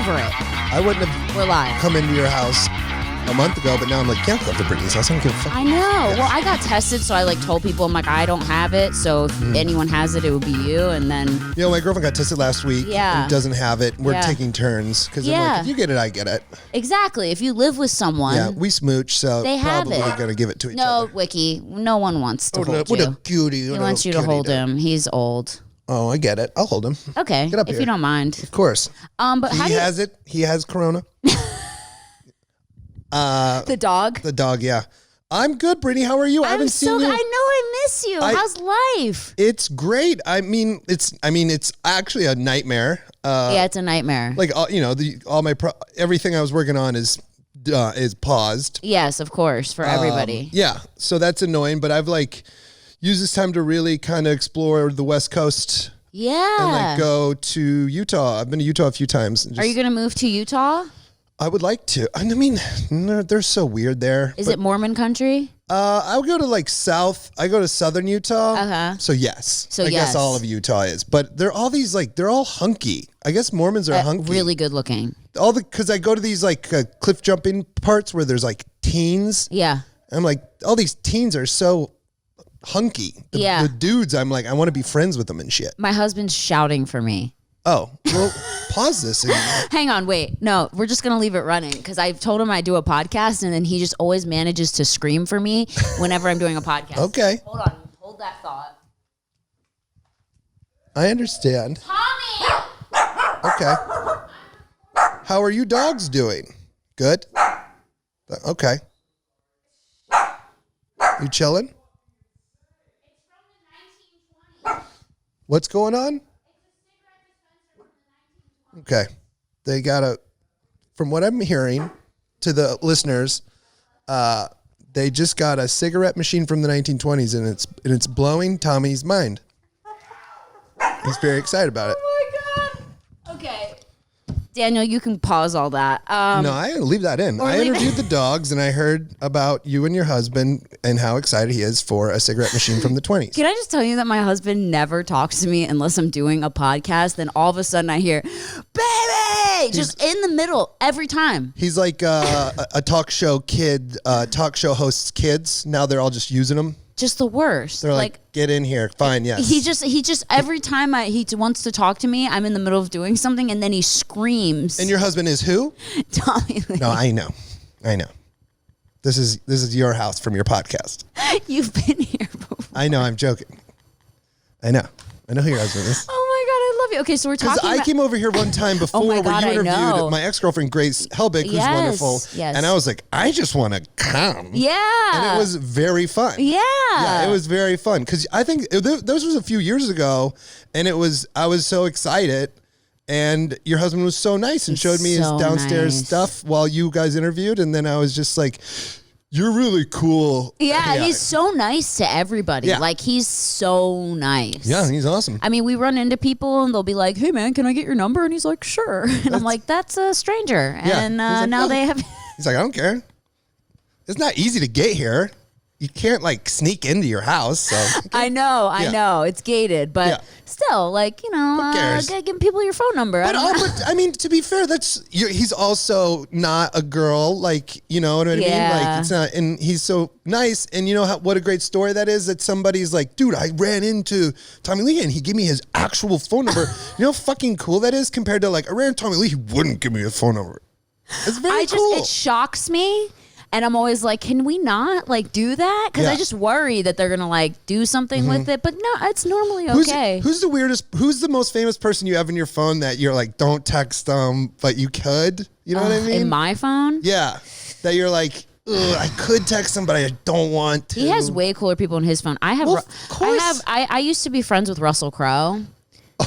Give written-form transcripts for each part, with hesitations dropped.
over it. I wouldn't have We're live. come into your house a month ago, but now I'm like, can't go to Brittany's house. I don't give a fuck. I know. Well, I got tested, so I told people, I'm like, I don't have it. So if anyone has it, it would be you. And then, My girlfriend got tested last week. Yeah. And doesn't have it. We're Yeah. taking turns because I'm Yeah. like, if you get it, I get it. exactly. If you live with someone, Yeah, we smooch, so They have probably it. gonna give it to each no, other. Wiki, no one wants to hold What you. a cutie! He wants you to hold him. He's old. Oh, I get it. I'll hold him. Okay, Get up if here. you don't mind. Of course. But how He do you, has it. He has Corona. the dog? The dog, yeah. I'm good, Brittany. How are you? I I'm haven't so seen good. you. I know I miss you. How's life? It's great. It's actually a nightmare. Yeah, it's a nightmare. Everything I was working on is paused. Yes, of course, for everybody. Yeah, so that's annoying. But I've used this time to really kind of explore the West Coast Yeah. and go to Utah. I've been to Utah a few times. Are you going to move to Utah? I would like to. I mean, they're so weird there. Is it Mormon country? I would go to south. I go to southern Utah. Uh-huh. So yes. So I yes. guess all of Utah is. But they're all these they're all hunky. I guess Mormons are hunky. Really good looking. Because I go to these cliff jumping parts where there's teens. Yeah. I'm like, all these teens are so hunky. Yeah. The dudes, I'm like, I want to be friends with them and shit. My husband's shouting for me. Oh, well, pause this. Hang on, wait. No, we're just going to leave it running because I've told him I do a podcast and then he just always manages to scream for me whenever I'm doing a podcast. Okay. Hold on. Hold that thought. I understand. Tommy! Okay. How are you dogs doing? Good? Okay. You chilling? What's going on? Okay. They got from what I'm hearing to the listeners, they just got a cigarette machine from the 1920s and it's blowing Tommy's mind. He's very excited about it. Oh my God. Okay. Daniel, you can pause all that. No, I leave that in. I interviewed the dogs and I heard about you and your husband and how excited he is for a cigarette machine from the 20s. Can I just tell you that my husband never talks to me unless I'm doing a podcast? Then all of a sudden I hear, baby, just in the middle every time. He's like a talk show hosts kids. Now they're all just using them. Just the worst. They're like, get in here. Fine, yes. He just every time he wants to talk to me, I'm in the middle of doing something and then he screams. And your husband is who? Tommy Lee. No, I know. This is your house from your podcast. You've been here before. I know, I'm joking. I know who your husband is. Oh my God, I love you. Okay, so we're talking Because I came over here one time before my God, where you I know. interviewed my ex-girlfriend, Grace Helbig, who's Yes, wonderful. yes. And I was like, I just want to come. Yeah. And it was very fun. Yeah. Yeah, it was very fun. Because I think this was a few years ago, and I was so excited. And your husband was so nice and showed me his so downstairs nice. stuff while you guys interviewed. And then I was just like, you're really cool. Yeah, he's so nice to everybody. Yeah. He's so nice. Yeah, he's awesome. I mean, we run into people and they'll be like, hey, man, can I get your number? And he's like, sure. And I'm like, that's a stranger. Yeah. And He's like, now "No." they have... He's like, I don't care. It's not easy to get here. You can't sneak into your house. So I know. It's gated. But Yeah. still, Who cares? give people your phone number. But I mean, to be fair, he's also not a girl, you know what I mean? Yeah. It's not, and he's so nice, and you know what a great story that is. That somebody's like, dude, I ran into Tommy Lee, and he gave me his actual phone number. You know how fucking cool that is compared to I ran into Tommy Lee, he wouldn't give me a phone number. It's very cool. It shocks me. And I'm always like, can we not do that? Because I just worry that they're gonna do something with it. But no, it's normally okay. Who's the most famous person you have in your phone that you're like, don't text them, but you could? You know what I mean? In my phone? Yeah. That you're like, ugh, I could text him, but I don't want to. He has way cooler people in his phone. Of course. I used to be friends with Russell Crowe.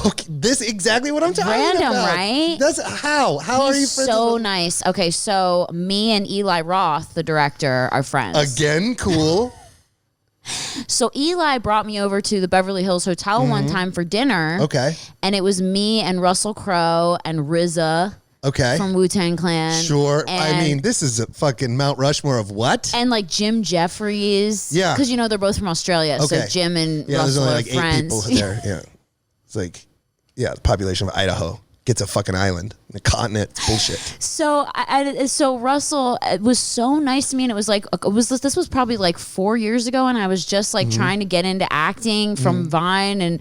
Okay, this is exactly what I'm talking Random, about. right? That's how are you He's friends so with nice. Okay, so me and Eli Roth, the director, are friends. Again, cool. So Eli brought me over to the Beverly Hills Hotel one time for dinner. Okay. And it was me and Russell Crowe and RZA. Okay. From Wu-Tang Clan. Sure. And, I mean, this is a fucking Mount Rushmore of what? And Jim Jeffries. Yeah. Because, they're both from Australia. Okay. So Jim and there's Russell only are 8 friends. people there. Yeah. It's the population of Idaho. gets a fucking island, a continent. It's bullshit. So so Russell was so nice to me, and it was like this was probably like 4 years ago, and I was just like trying to get into acting from Vine, and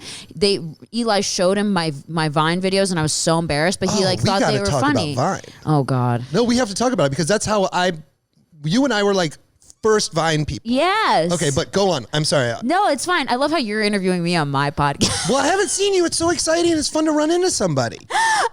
Eli showed him my Vine videos, and I was so embarrassed, but he thought they were funny. About Vine. Oh God. No, we have to talk about it because that's how you and I were like first Vine people. Yes. Okay, but go on. I'm sorry. No, it's fine. I love how you're interviewing me on my podcast. Well, I haven't seen you. It's so exciting. It's fun to run into somebody.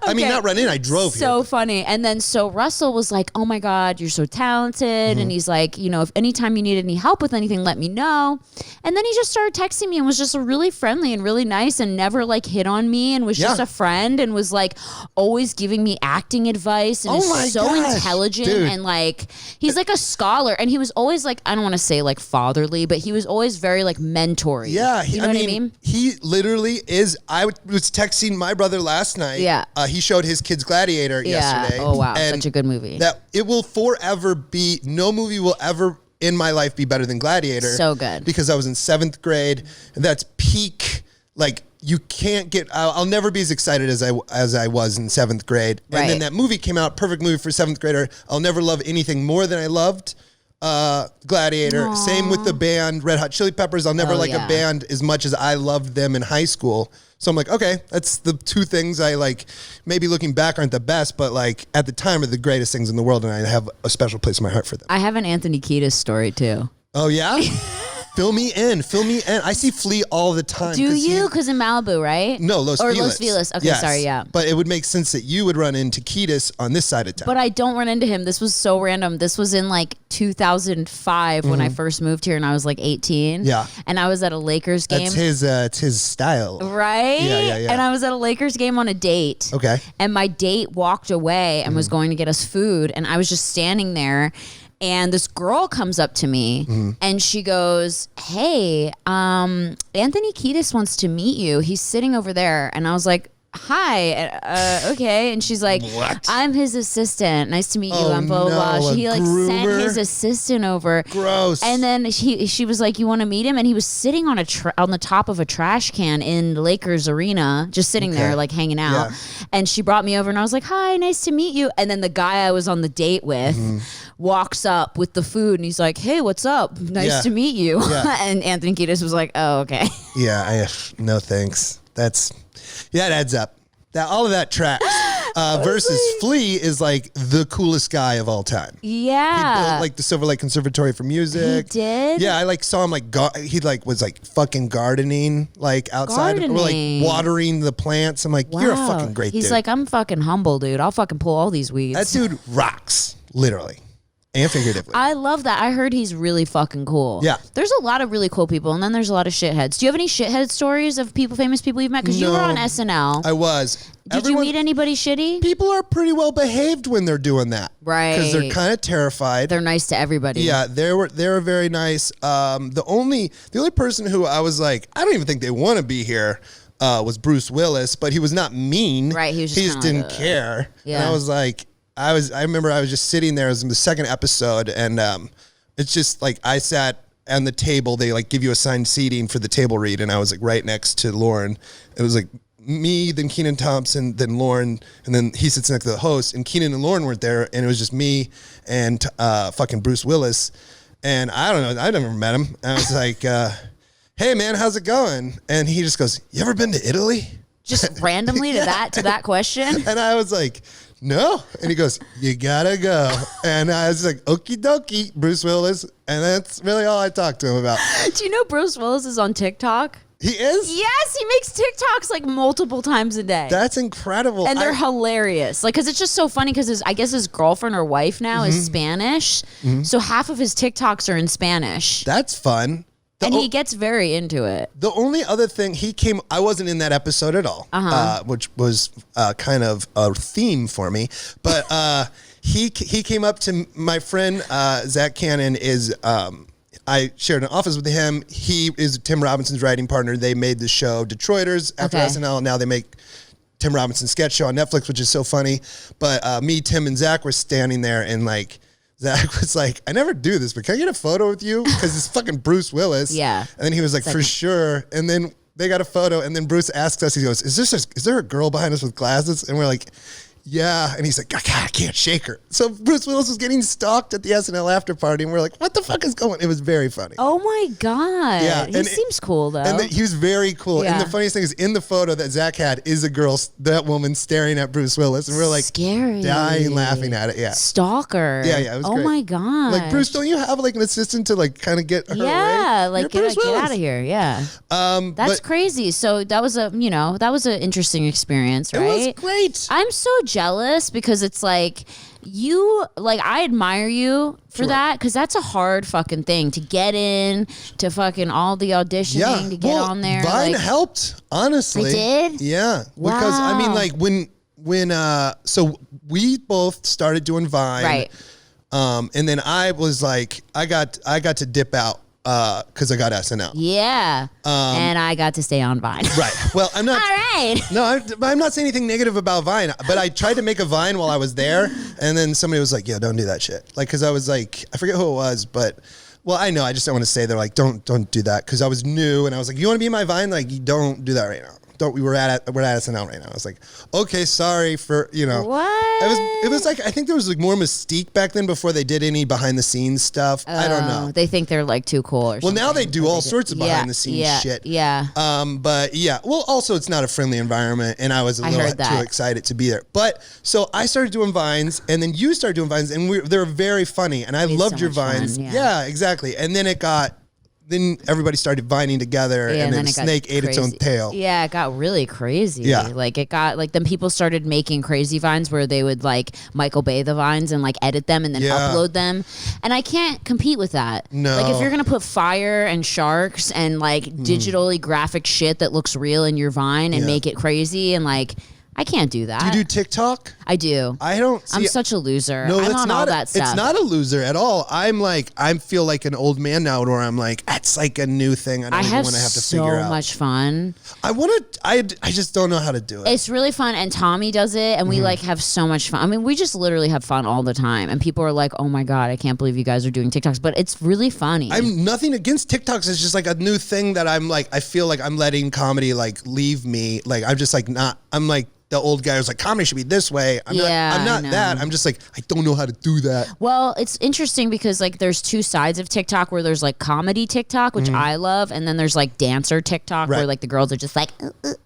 I mean, not run in. I drove here. So funny. And then so Russell was like, oh my God, you're so talented. And he's like, if anytime you need any help with anything, let me know. And then he just started texting me and was just really friendly and really nice and never like hit on me and was just a friend and was like always giving me acting advice and is so intelligent. Dude. And like, he's like a scholar. And he was always like, I don't want to say like fatherly, but he was always very like mentory. Yeah. You know what I mean? He literally is. I was texting my brother last night. Yeah. He showed his kids Gladiator yesterday. Oh, wow. Such a good movie. That it will forever be, no movie will ever in my life be better than Gladiator. So good. Because I was in 7th grade. And that's peak, like, you can't get, I'll never be as excited as I was in 7th grade. And then that movie came out, perfect movie for 7th grader. I'll never love anything more than I loved Gladiator. Aww. Same with the band Red Hot Chili Peppers. I'll never like a band as much as I loved them in high school. So I'm like, okay, that's the two things I like. Maybe looking back aren't the best, but like at the time are the greatest things in the world, and I have a special place in my heart for them. I have an Anthony Kiedis story too. Oh yeah. Fill me in. I see Flea all the time. Do you? Because in Malibu, right? No, Los Feliz. Los Feliz. Okay, sorry, yeah. But it would make sense that you would run into Kiedis on this side of town. But I don't run into him. This was so random. This was in like 2005 when I first moved here and I was like 18. Yeah. And I was at a Lakers game. It's his style. Right? Yeah. And I was at a Lakers game on a date. Okay. And my date walked away and was going to get us food. And I was just standing there. And this girl comes up to me and she goes, hey, Anthony Kiedis wants to meet you. He's sitting over there. And I was like, hi, okay. And she's like, what? I'm his assistant. Nice to meet you. I'm blah, blah, blah. He like sent his assistant over. Gross. And then she was like, you want to meet him? And he was sitting on on the top of a trash can in the Lakers arena, just sitting there like hanging out. Yeah. And she brought me over and I was like, hi, nice to meet you. And then the guy I was on the date with walks up with the food and he's like, hey, what's up? Nice to meet you. Yeah. And Anthony Kiedis was like, oh, okay. Yeah, no thanks. It adds up. All of that tracks. Versus Flea is like the coolest guy of all time. Yeah. He built like the Silver Lake Conservatory for Music. He did? Yeah, I saw him he was like fucking gardening like outside or like watering the plants. I'm like, you're a fucking great dude. He's like, I'm fucking humble, dude. I'll fucking pull all these weeds. That dude rocks, literally. And figuratively. I love that. I heard he's really fucking cool. Yeah. There's a lot of really cool people, and then there's a lot of shitheads. Do you have any shithead stories of famous people you've met? Because you were on SNL. I was. Did you meet anybody shitty? People are pretty well behaved when they're doing that. Right. Because they're kind of terrified. They're nice to everybody. Yeah, they were very nice. The only person who I was like, I don't even think they want to be here was Bruce Willis, but he was not mean. Right, he just didn't care. Yeah. And I was like, I remember I was just sitting there. It was in the second episode, and it's just like I sat on the table. They like give you assigned seating for the table read, and I was like right next to Lauren. It was like me, then Kenan Thompson, then Lauren, and then he sits next to the host. And Kenan and Lauren weren't there, and it was just me and fucking Bruce Willis. And I don't know, I never met him. And I was like, "Hey man, how's it going?" And he just goes, "You ever been to Italy?" Just randomly to that question. And I was like, no. And he goes, you gotta go. And I was like, okie dokie, Bruce Willis. And that's really all I talked to him about. Do you know Bruce Willis is on TikTok? He is? Yes, he makes TikToks like multiple times a day. That's incredible. And they're hilarious. Like, because it's just so funny because I guess his girlfriend or wife now is Spanish. So half of his TikToks are in Spanish. That's fun. And he gets very into it. The only other thing I wasn't in that episode at all, which was kind of a theme for me. But he came up to my friend, Zach Cannon I shared an office with him. He is Tim Robinson's writing partner. They made the show Detroiters after SNL. Now they make Tim Robinson's sketch show on Netflix, which is so funny. But me, Tim, and Zach were standing there and like, Zach was like, I never do this, but can I get a photo with you? Because it's fucking Bruce Willis. Yeah. And then he was like, for sure. And then they got a photo, and then Bruce asks us, he goes, is there a girl behind us with glasses? And we're like, yeah. And he's like, God, I can't shake her. So Bruce Willis was getting stalked at the SNL after party, and we're like, what the fuck is going on? It was very funny. Oh my God. Yeah. He seems cool though. And he was very cool. Yeah. And the funniest thing is, in the photo that Zach had is a girl, that woman staring at Bruce Willis. And we're like, scary. dying laughing at it. Yeah. Stalker. Yeah, it was great. Oh my God. Like, Bruce, don't you have like an assistant to like kind of get her yeah, away? like get out of here. Yeah. That's crazy. So that was an interesting experience, right? It was great. I'm so jealous because it's like I admire you for that, because that's a hard fucking thing to get in, to fucking all the auditioning to get on there. Vine helped, honestly. It did? Yeah. Wow. Because I mean, like when so we both started doing Vine. Right. And then I was like, I got to dip out because I got SNL. Yeah. And I got to stay on Vine. Right. Well, I'm not. All right. No, I'm not saying anything negative about Vine, but I tried to make a Vine while I was there, and then somebody was like, "Yeah, don't do that shit." Like, because I was like, I forget who it was, but well, I know. I just don't want to say. They're like, don't do that, because I was new, and I was like, you want to be in my Vine? Like, you don't do that right now. We're at SNL right now. I was like, okay, sorry for, What? It was like, I think there was like more mystique back then before they did any behind the scenes stuff. I don't know. They think they're like too cool or something. Well, now they do all sorts of behind the scenes shit. Yeah. But yeah, well, also it's not a friendly environment, and I was a little too excited to be there. But so I started doing Vines, and then you started doing Vines, and they're very funny, and I loved your Vines. Fun, yeah, exactly. And then then everybody started vining together, and then the snake ate its own tail. Yeah, it got really crazy. Yeah. Like then people started making crazy Vines where they would like Michael Bay the Vines and like edit them and then upload them. And I can't compete with that. No. Like if you're going to put fire and sharks and like digitally graphic shit that looks real in your Vine and make it crazy, and like, I can't do that. Do you do TikTok? I do. I don't. I'm such a loser. No, I'm on all that stuff. It's not a loser at all. I feel like an old man now, where I'm like, that's like a new thing. I don't even want to have to figure out. So much fun. I just don't know how to do it. It's really fun, and Tommy does it, and we like have so much fun. I mean, we just literally have fun all the time, and people are like, "Oh my God, I can't believe you guys are doing TikToks," but it's really funny. I'm nothing against TikToks. It's just like a new thing that I'm like, I feel like I'm letting comedy like leave me. Like I'm just like not. I'm like the old guy who's like, comedy should be this way. I'm not that. I'm just like, I don't know how to do that. Well, it's interesting because like there's two sides of TikTok, where there's like comedy TikTok, which I love, and then there's like dancer TikTok, where like the girls are just like,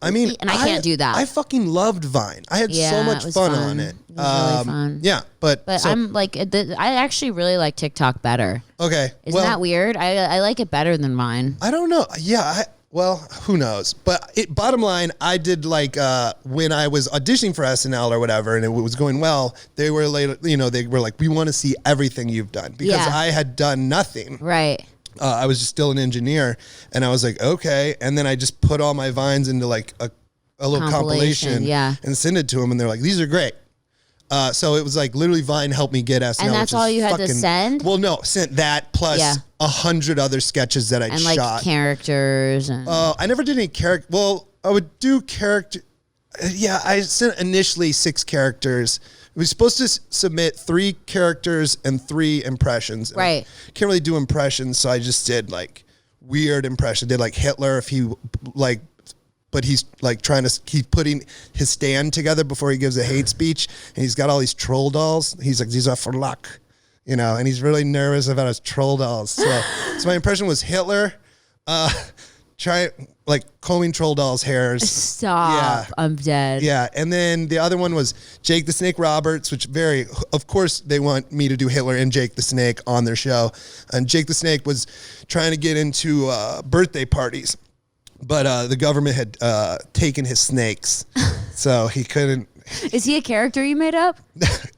I mean, and I can't do that. I fucking loved Vine. I had so much fun on it. It was really fun. Yeah, but I'm like, I actually really like TikTok better. Okay. Isn't that weird? I like it better than Vine. I don't know. Yeah, well, who knows? But bottom line, I did like when I was auditioning for SNL or whatever, and it was going well. They were like, we want to see everything you've done, because I had done nothing. Right. I was just still an engineer, and I was like, okay. And then I just put all my Vines into like a little compilation and send it to them, and they're like, these are great. So it was like literally Vine helped me get SNL. And that's all you had to send? Well, no, sent that plus 100 other sketches that I shot. And like characters. And I never did any character. Well, I would do character. Yeah, I sent initially 6 characters. We were supposed to submit 3 characters and 3 impressions. Right. Can't really do impressions, so I just did like weird impression. Did like Hitler if he like. But he's like he's putting his stand together before he gives a hate speech, and he's got all these troll dolls. He's like, these are for luck, and he's really nervous about his troll dolls. So my impression was Hitler, combing troll dolls' hairs. Stop. Yeah. I'm dead. Yeah. And then the other one was Jake the Snake Roberts, which of course they want me to do Hitler and Jake the Snake on their show. And Jake the Snake was trying to get into birthday parties. But the government had taken his snakes, so he couldn't. Is he a character you made up?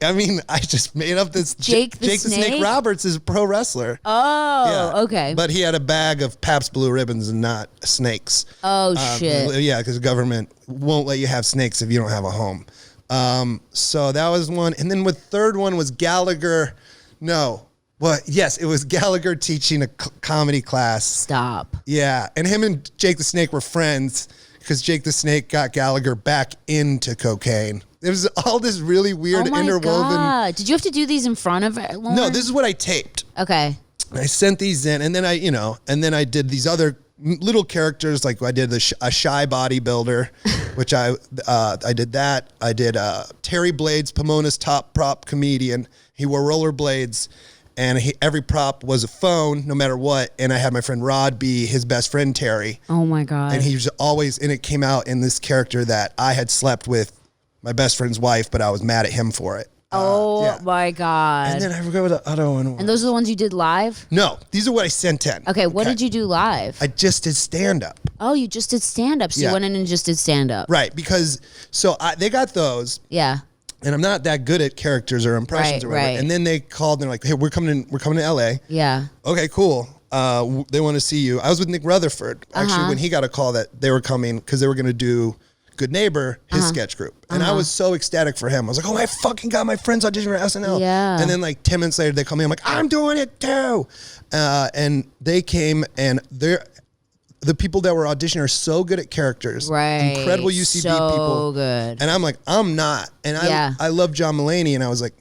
I mean, I just made up this. Jake the Snake Roberts is a pro wrestler. Oh, okay. But he had a bag of Pabst Blue Ribbons and not snakes. Oh, shit. Yeah, because the government won't let you have snakes if you don't have a home. So that was one. And then the third one was Gallagher. No. Well, yes, it was Gallagher teaching a comedy class. Stop. Yeah, and him and Jake the Snake were friends because Jake the Snake got Gallagher back into cocaine. It was all this really weird interwoven. God. Did you have to do these in front of Lauren? No, this is what I taped. Okay. I sent these in, and then I did these other little characters. Like I did a shy bodybuilder, which I did that. I did Terry Blades, Pomona's top prop comedian. He wore rollerblades, and every prop was a phone, no matter what. And I had my friend Rod be his best friend Terry. Oh my God! And he was always, and it came out in this character that I had slept with my best friend's wife, but I was mad at him for it. My God. And then I forgot what the other one was. And those are the ones you did live? No, these are what I sent in. Okay, what did you do live? I just did stand-up. Oh, you just did stand-up. So you went in and just did stand-up. Right, because, they got those. Yeah. And I'm not that good at characters or impressions or whatever. Right. And then they called and they're like, hey, we're coming to LA. Yeah. Okay, cool. They want to see you. I was with Nick Rutherford, actually, when he got a call that they were coming because they were going to do Good Neighbor, his sketch group. And I was so ecstatic for him. I was like, oh, I fucking got my friends auditioning for SNL. Yeah. And then like 10 minutes later, they call me. I'm like, I'm doing it too. And they came, and the people that were auditioning are so good at characters. Right. Incredible UCB people. So good. And I'm like, I'm not. And I love John Mulaney, and I was like,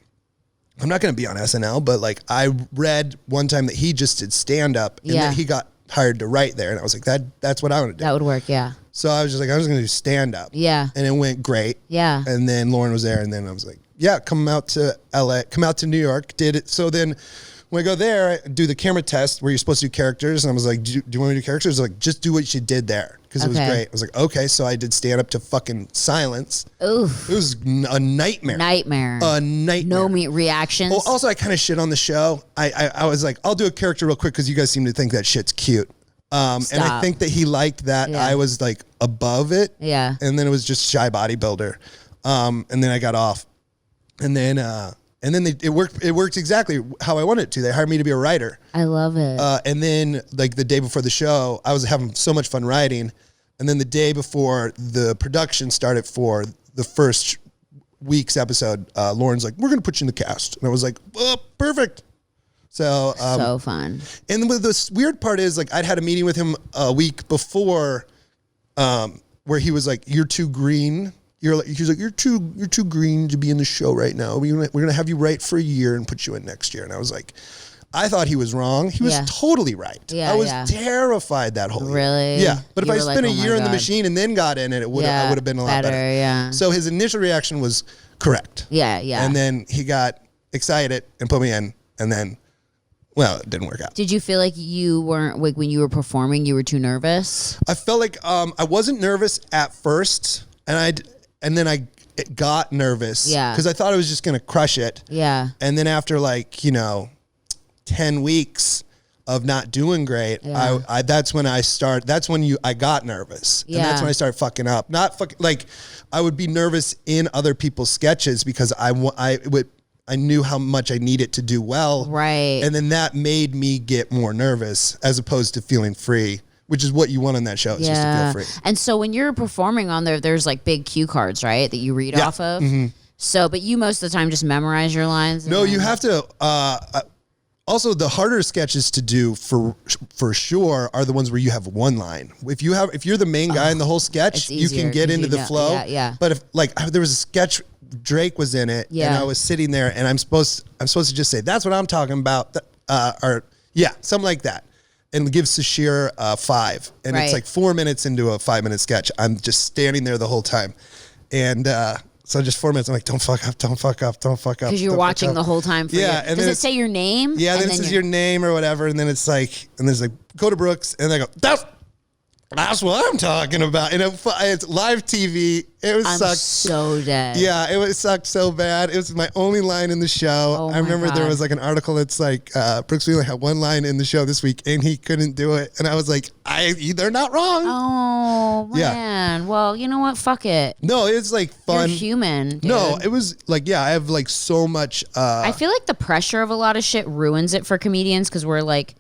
I'm not going to be on SNL, but like I read one time that he just did stand up, and that he got hired to write there. And I was like, that's what I want to do. That would work, yeah. So I was just like, I was going to do stand up. Yeah. And it went great. Yeah. And then Lauren was there, and then I was like, yeah, come out to LA, come out to New York, did it. So then when I go there, I do the camera test where you're supposed to do characters. And I was like, do you want me to do characters? Like, just do what you did there. Because it was great. I was like, okay. So I did stand up to fucking silence. Oof. It was a nightmare. A nightmare. No meat reactions. Well, also, I kind of shit on the show. I was like, I'll do a character real quick because you guys seem to think that shit's cute. And I think that he liked that I was like above it. Yeah. And then it was just shy bodybuilder. And then I got off. And then it worked exactly how I wanted it to. They hired me to be a writer. I love it. And then like the day before the show, I was having so much fun writing. And then the day before the production started for the first week's episode, Lauren's like, we're going to put you in the cast. And I was like, oh, perfect. So fun. And the weird part is, like, I'd had a meeting with him a week before, where he was like, "You're too green." He's like, "You're too green to be in the show right now. We're gonna have you write for a year and put you in next year." And I was like, I thought he was wrong. He was totally right. Yeah, I was terrified that whole year. Really? Yeah. But if I spent a year in the machine and then got in it, I would have been a lot better. Yeah. So his initial reaction was correct. Yeah. Yeah. And then he got excited and put me in, and then. Well, it didn't work out. Did you feel like you weren't, like when you were performing, you were too nervous? I felt like I wasn't nervous at first, and then I got nervous. Yeah. Because I thought I was just going to crush it. Yeah. And then after 10 weeks of not doing great, that's when I got nervous. Yeah. And that's when I started fucking up. I would be nervous in other people's sketches because I knew how much I needed to do well. Right. And then that made me get more nervous as opposed to feeling free, which is what you want on that show, is just to feel free. And so when you're performing on there's like big cue cards, right, that you read off of? Mm-hmm. So, but you most of the time just memorize your lines? No, you have to... also, the harder sketches to do for sure are the ones where you have one line. If you're the main guy in the whole sketch, you can get into the flow. Yeah. But if there was a sketch, Drake was in it, and I was sitting there, and I'm supposed to just say, "That's what I'm talking about," something like that, and give Sashir 5, and it's like 4 minutes into a 5-minute sketch. I'm just standing there the whole time, and so just 4 minutes. I'm like, "Don't fuck up, don't fuck up, don't fuck up." Because you're watching the whole time. And does it say your name? Yeah, then it says your name or whatever, and then it's like, and there's like, go to Brooks, and they go, That's what I'm talking about. And it's live TV. It sucked so dead. Yeah, it sucked so bad. It was my only line in the show. I remember there was like an article that's like, Brooks Wheelan had one line in the show this week and he couldn't do it. And I was like, they're not wrong. Oh, man. Yeah. Well, you know what? Fuck it. No, it's like fun. You're human, dude. No, it was like, I have like so much. I feel like the pressure of a lot of shit ruins it for comedians because we're like,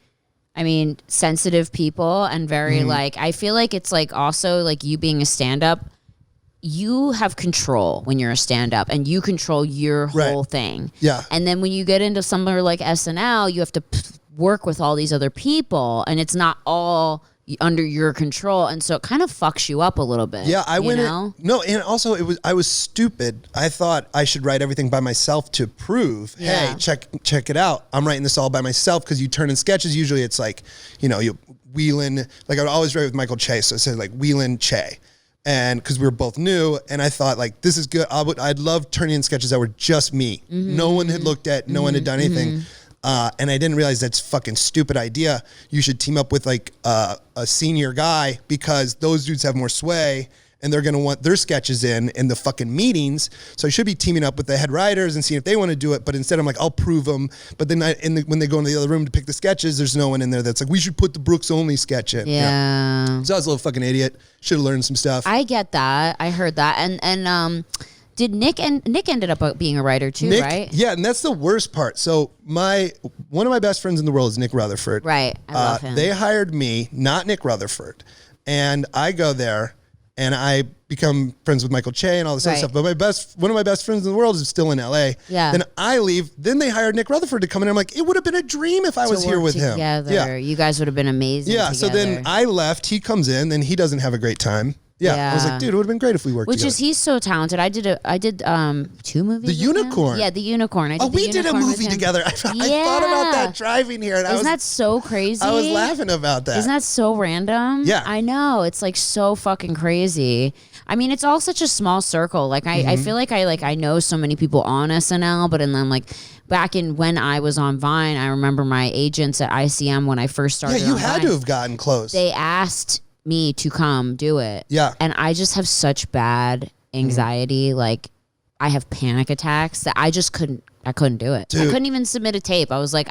sensitive people and very I feel like it's like also like you being a stand-up, you have control when you're a stand-up and you control your whole thing. Yeah. And then when you get into somewhere like SNL, you have to work with all these other people and it's not all under your control, and so it kind of fucks you up a little bit. Yeah, I went know? No, and also I was stupid. I thought I should write everything by myself to prove, hey, check it out. I'm writing this all by myself, because you turn in sketches. Usually it's like, you Wheelan, like I would always write with Michael Che, so it said like Wheelan Che. And because we were both new, and I thought like, this is good. I'd love turning in sketches that were just me. No one had looked at, no one had done anything. And I didn't realize that's a fucking stupid idea. You should team up with like a senior guy, because those dudes have more sway, and they're going to want their sketches in the fucking meetings. So I should be teaming up with the head writers and seeing if they want to do it. But instead I'm like, I'll prove them. But then when they go into the other room to pick the sketches, there's no one in there that's like, we should put the Brooks only sketch in. Yeah. So I was a little fucking idiot. Should have learned some stuff. I get that. I heard that. And did Nick ended up being a writer too, right? Yeah, and that's the worst part. So one of my best friends in the world is Nick Rutherford. Right. I love him. They hired me, not Nick Rutherford. And I go there and I become friends with Michael Che and all this other stuff. But one of my best friends in the world is still in LA. Yeah. Then I leave. Then they hired Nick Rutherford to come in. I'm like, it would have been a dream if I was here with him. Yeah. You guys would have been amazing. Yeah. Together. So then I left. He comes in, and he doesn't have a great time. Yeah. I was like, dude, it would have been great if we worked together. He's so talented. I did 2 movies. The Unicorn. Yeah, The Unicorn. We did a movie together. I thought about that driving here. And Isn't that so crazy? I was laughing about that. Isn't that so random? Yeah. I know. It's like so fucking crazy. I mean, it's all such a small circle. Like I feel like I know so many people on SNL, but then like back in when I was on Vine, I remember my agents at ICM when I first started. Yeah, you had to have gotten close. They asked me to come do it. Yeah. And I just have such bad anxiety. Like I have panic attacks that I couldn't do it. Dude. I couldn't even submit a tape. I was like,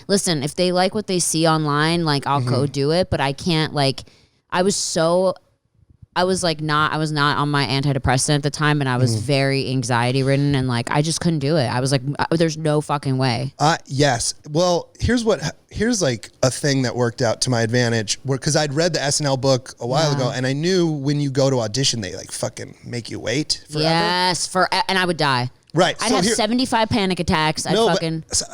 listen, if they like what they see online, like I'll go do it, but I can't I was not on my antidepressant at the time, and I was very anxiety ridden, and like I just couldn't do it. I was like, there's no fucking way. Yes. Well, here's like a thing that worked out to my advantage, because I'd read the SNL book a while ago, and I knew when you go to audition, they like fucking make you wait forever. Yes, and I would die. Right. I'd have 75 panic attacks. So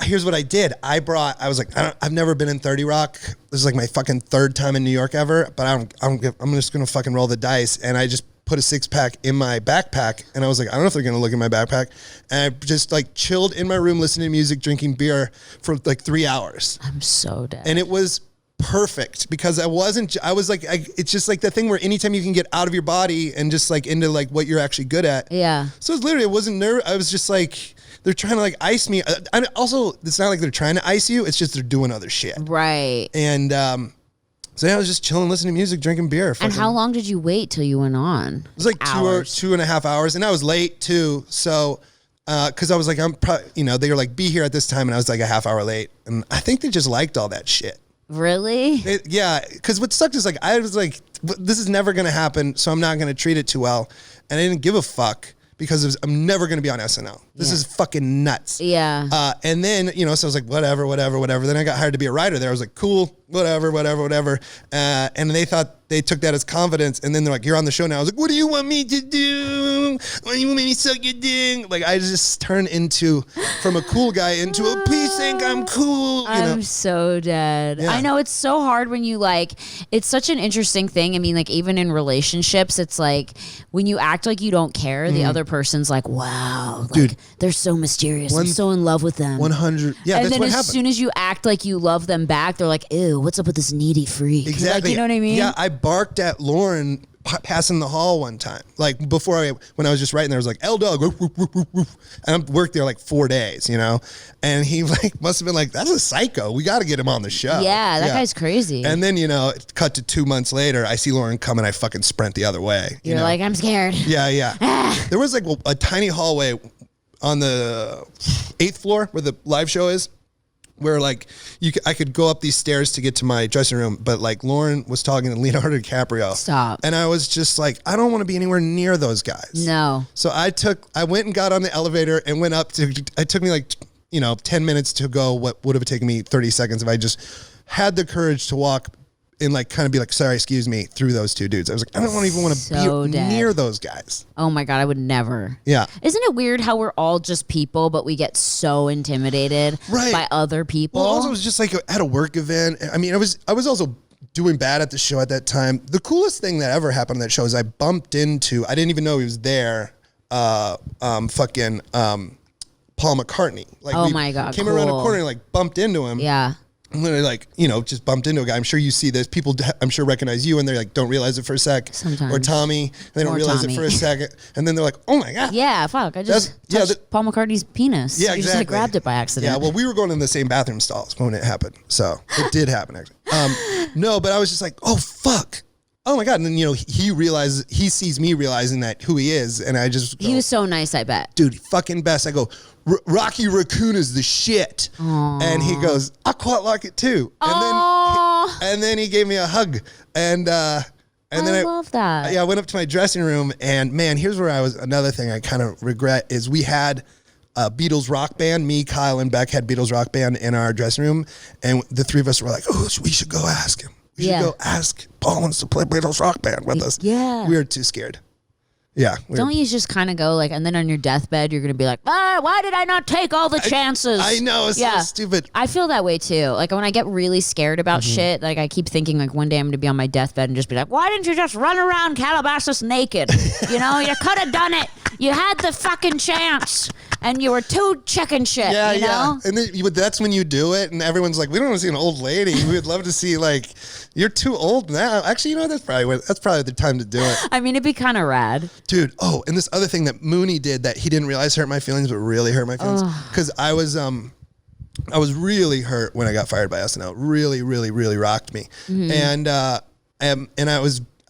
here's what I did. I was like, I've never been in 30 Rock. This is like my fucking third time in New York ever, but I'm just going to fucking roll the dice. And I just put a 6-pack in my backpack. And I was like, I don't know if they're going to look in my backpack. And I just like chilled in my room, listening to music, drinking beer for like 3 hours. I'm so dead. And it was perfect, because it's just like the thing where anytime you can get out of your body and just like into like what you're actually good at. Yeah. So it wasn't nerve. I was just like, they're trying to like ice me. And also, it's not like they're trying to ice you. It's just they're doing other shit. Right. And so yeah, I was just chilling, listening to music, drinking beer. And how long did you wait till you went on? It was like 2.5 hours, and I was late too. So because I was like, I'm probably, they were like, be here at this time, and I was like a half hour late, and I think they just liked all that shit. Really? Yeah, because what sucked is like, I was like, this is never going to happen, so I'm not going to treat it too well. And I didn't give a fuck, because I'm never going to be on SNL. This is fucking nuts. Yeah. And then, so I was like, whatever. Then I got hired to be a writer there. I was like, cool, whatever. And they took that as confidence. And then they're like, you're on the show now. I was like, what do you want me to do? What do you want me to suck your dick? Like, I just turned from a cool guy into a, please think I'm cool. I'm so dead. Yeah. I know, it's so hard when you it's such an interesting thing. I mean, like even in relationships, it's like when you act like you don't care, the other person's like, wow, like, dude, they're so mysterious. I'm so in love with them. 100. Yeah, and that's then what as happened. soon as you act like you love them back, they're like, ew, what's up with this needy freak? Exactly. Like, you know what I mean? Yeah, I barked at Lauren passing the hall one time. Like when I was just writing there, I was like, L-Dog, woof, woof, woof, woof, woof. And I worked there like 4 days, and he like must have been like, that's a psycho. We got to get him on the show. Yeah, that guy's crazy. And then, it cut to 2 months later, I see Lauren come and I fucking sprint the other way. You're like, I'm scared. Yeah. There was like a tiny hallway on the 8th floor where the live show is, where like I could go up these stairs to get to my dressing room, but like Lauren was talking to Leonardo DiCaprio. Stop. And I was just like, I don't want to be anywhere near those guys. No. So I went and got on the elevator and went up it took me like, 10 minutes to go what would have taken me 30 seconds if I just had the courage to walk and like kind of be like, sorry, excuse me, through those two dudes. I was like, I don't even want to be near those guys. Oh my God, I would never. Yeah. Isn't it weird how we're all just people, but we get so intimidated by other people? Well, also it was just like at a work event. I mean, I was also doing bad at the show at that time. The coolest thing that ever happened on that show is I bumped into, I didn't even know he was there, Paul McCartney. Like, oh my God, came cool. around a corner and like bumped into him. Yeah. And literally like, just bumped into a guy. I'm sure you see this. People, I'm sure, recognize you and they're like, don't realize it for a sec. Sometimes. Or Tommy, and they don't realize it for a second. And then they're like, oh my God. Yeah, fuck. I just touched Paul McCartney's penis. Yeah, you exactly. just like grabbed it by accident. Yeah, well, we were going in the same bathroom stalls when it happened. So it did happen, actually. No, but I was just like, oh, fuck. Oh my God. And then, he sees me realizing that who he is. And I just go, he was so nice, I bet. Dude, fucking best. I go, Rocky Raccoon is the shit. Aww. And he goes, I quite like it too. And then he gave me a hug. And then I love that. Yeah, I went up to my dressing room and man, here's where another thing I kind of regret is we had a Beatles rock band. Me, Kyle, and Beck had Beatles rock band in our dressing room. And the three of us were like, oh, we should go ask him. We should go ask Paul wants to play Beatles rock band with us. Yeah. We were too scared. Yeah. Don't you just kind of go like, and then on your deathbed, you're going to be like, why did I not take all the chances? I know. It's so stupid. I feel that way too. Like when I get really scared about shit, like I keep thinking like one day I'm going to be on my deathbed and just be like, why didn't you just run around Calabasas naked? You could have done it. You had the fucking chance and you were too chicken shit, you know? And then, that's when you do it and everyone's like, we don't want to see an old lady. We would love to see like, you're too old now. Actually, that's probably the time to do it. I mean, it'd be kind of rad. Dude, and this other thing that Mooney did that he didn't realize hurt my feelings, but really hurt my feelings. Because I was really hurt when I got fired by SNL. Really, really, really rocked me. Mm-hmm. And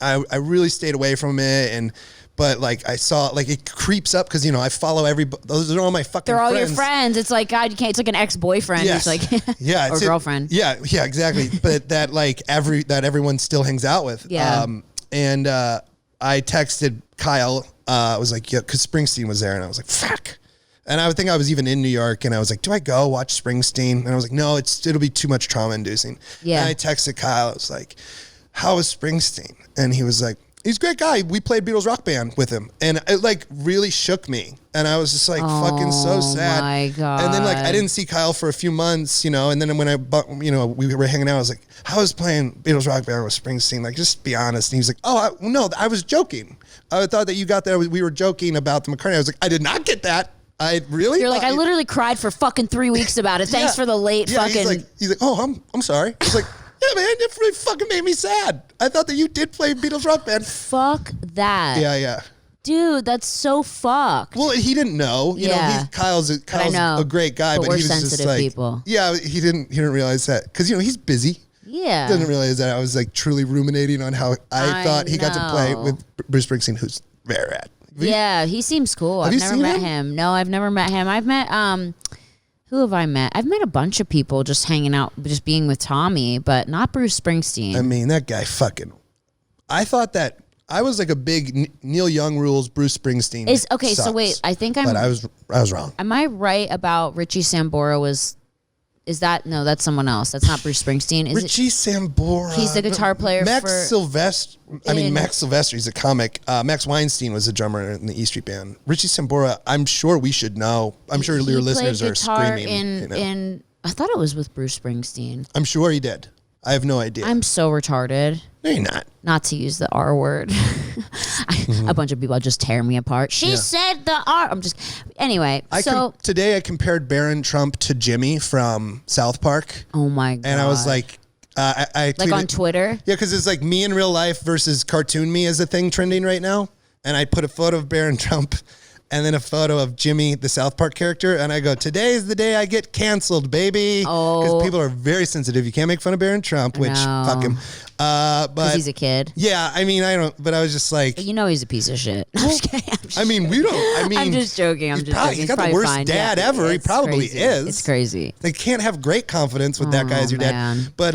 I really stayed away from it but like I saw like it creeps up because I follow everybody. Those are all my fucking They're all friends. your friends. It's like God, you can't. It's like an ex-boyfriend. Yes. It's like or girlfriend. Yeah, exactly. But that like that everyone still hangs out with. Yeah. I texted Kyle. I was like, yeah, because Springsteen was there, and I was like, fuck. And I would think I was even in New York, and I was like, do I go watch Springsteen? And I was like, no, it'll be too much trauma inducing. Yeah. And I texted Kyle. I was like, how was Springsteen? And he was like, he's a great guy. We played Beatles rock band with him. And it like really shook me. And I was just like fucking so sad. Oh my God. And then like I didn't see Kyle for a few months, and then when we were hanging out, I was like, how was playing Beatles rock band with Springsteen? Like, just be honest. And he was like, no, I was joking. I thought that you got that. We were joking about the McCartney. I was like, I did not get that. I really. You're like, I literally cried for fucking 3 weeks about it. Thanks for the late fucking. He's like, oh, I'm sorry. I was like, yeah, man, it really fucking made me sad. I thought that you did play Beatles rock band. Fuck that. Yeah. Dude, that's so fucked. Well, he didn't know. Kyle's a great guy, but he was just like, people. Yeah, he didn't realize that because he's busy. Yeah. Didn't realize that I was like truly ruminating on how I thought he got to play with Bruce Springsteen, who's very rad. Yeah, he seems cool. I've never met him. No, I've never met him. I've met who have I met? I've met a bunch of people just hanging out, just being with Tommy, but not Bruce Springsteen. I mean, that guy fucking. I thought that I was like a big Neil Young rules Bruce Springsteen. Okay, so wait, I think But I was wrong. Am I right about Richie Sambora was? Is that no? That's someone else. That's not Bruce Springsteen. Richie Sambora. He's the guitar player. Max Sylvester. Max Sylvester. He's a comic. Max Weinstein was a drummer in the E Street Band. Richie Sambora. I'm sure we should know. I'm sure your listeners are screaming. I thought it was with Bruce Springsteen. I'm sure he did. I have no idea. I'm so retarded. No, you're not. Not to use the R word. A bunch of people just tear me apart. She said the R. I'm just. Anyway, today I compared Barron Trump to Jimmy from South Park. Oh my God. And I was like, I like on Twitter. Yeah, because it's like me in real life versus cartoon me is a thing trending right now. And I put a photo of Barron Trump and then a photo of Jimmy, the South Park character. And I go, today's the day I get canceled, baby. Because people are very sensitive. You can't make fun of Barron Trump, which fuck him. But he's a kid. Yeah, I mean, I don't, but I was just like. But he's a piece of shit. I'm just kidding. I'm just joking. He's got the worst fine. dad ever. He probably crazy. is. It's crazy. They can't have great confidence with that guy as your dad. But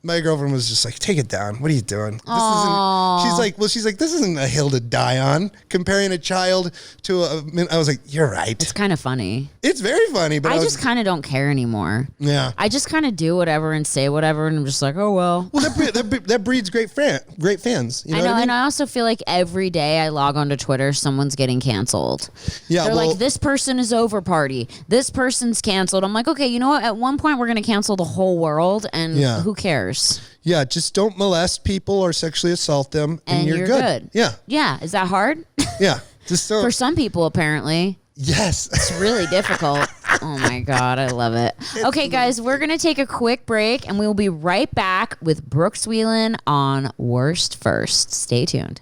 my girlfriend was just like, take it down. What are you doing? She's like, this isn't a hill to die on. Comparing a child to I was like, you're right. It's kind of funny. It's very funny, but I just kind of don't care anymore. Yeah. I just kind of do whatever and say whatever, and I'm just like, oh well. Well, that breeds great fans. You know I know, what I mean? and I also feel like every day I log onto Twitter, someone's getting canceled. Yeah, they're like, this person is over party. This person's canceled. I'm like, okay, you know what? At one point, we're going to cancel the whole world, and who cares? Yeah, just don't molest people or sexually assault them, and you're good. Yeah. Yeah. Is that hard? Yeah. Just For some people, apparently. Yes. It's really difficult. Oh my God, I love it. Okay, guys, we're going to take a quick break and we will be right back with Brooks Wheelan on Worst First. Stay tuned.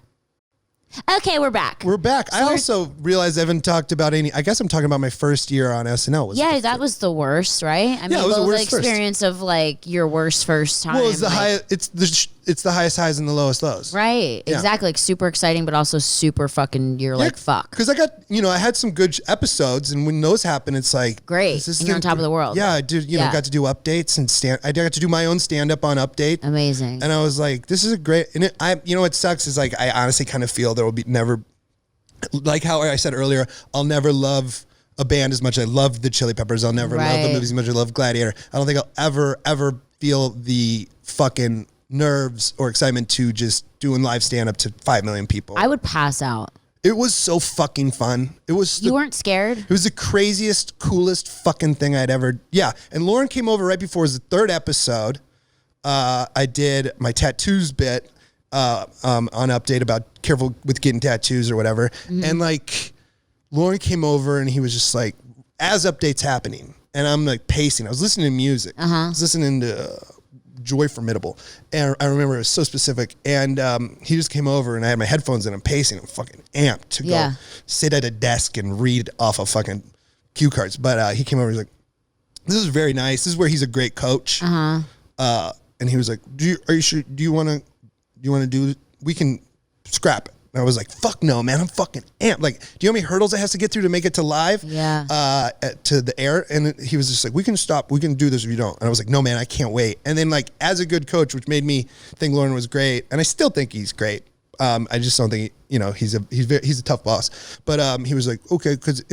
Okay, we're back. We're back. I also realized I haven't talked about any. I guess I'm talking about my first year on SNL. That was the worst, right? I mean, it was the worst experience of like your worst first time. Well, it's the it's the highest highs and the lowest lows. Right. Yeah. Exactly. Like super exciting, but also super fucking. You're like fuck. Because I got I had some good episodes, and when those happen, it's like great. And you're on top of the world. Yeah, I did. Got to do updates and I got to do my own stand up on Update. Amazing. And I was like, this is a great. And what sucks is like I honestly kind of feel there will be never, like how I said earlier, I'll never love a band as much as I love the Chili Peppers. I'll never love the movies as much as I love Gladiator. I don't think I'll ever feel the fucking nerves or excitement to just doing live stand up to 5 million people. I would pass out. It was so fucking fun. You weren't scared? It was the craziest, coolest fucking thing I'd ever. Yeah. And Lauren came over right before. It was the third episode. I did my tattoos bit on Update about careful with getting tattoos or whatever. Mm-hmm. And like Lauren came over and he was just like, as Update's happening, and I'm like pacing. I was listening to music. I was listening to Joy Formidable. And I remember it was so specific. And he just came over and I had my headphones in. I'm pacing. I'm fucking amped to go sit at a desk and read off of fucking cue cards. But he came over. He's like, this is very nice. This is where he's a great coach. And he was like, are you sure? Do you want to do, we can scrap it. And I was like, fuck no, man. I'm fucking amped. Like, do you know how many hurdles it has to get through to make it to live? Yeah. To the air. And he was just like, we can stop. We can do this if you don't. And I was like, no, man, I can't wait. And then like, as a good coach, which made me think Lauren was great. And I still think he's great. I just don't think, he's a tough boss. But he was like, okay. Cause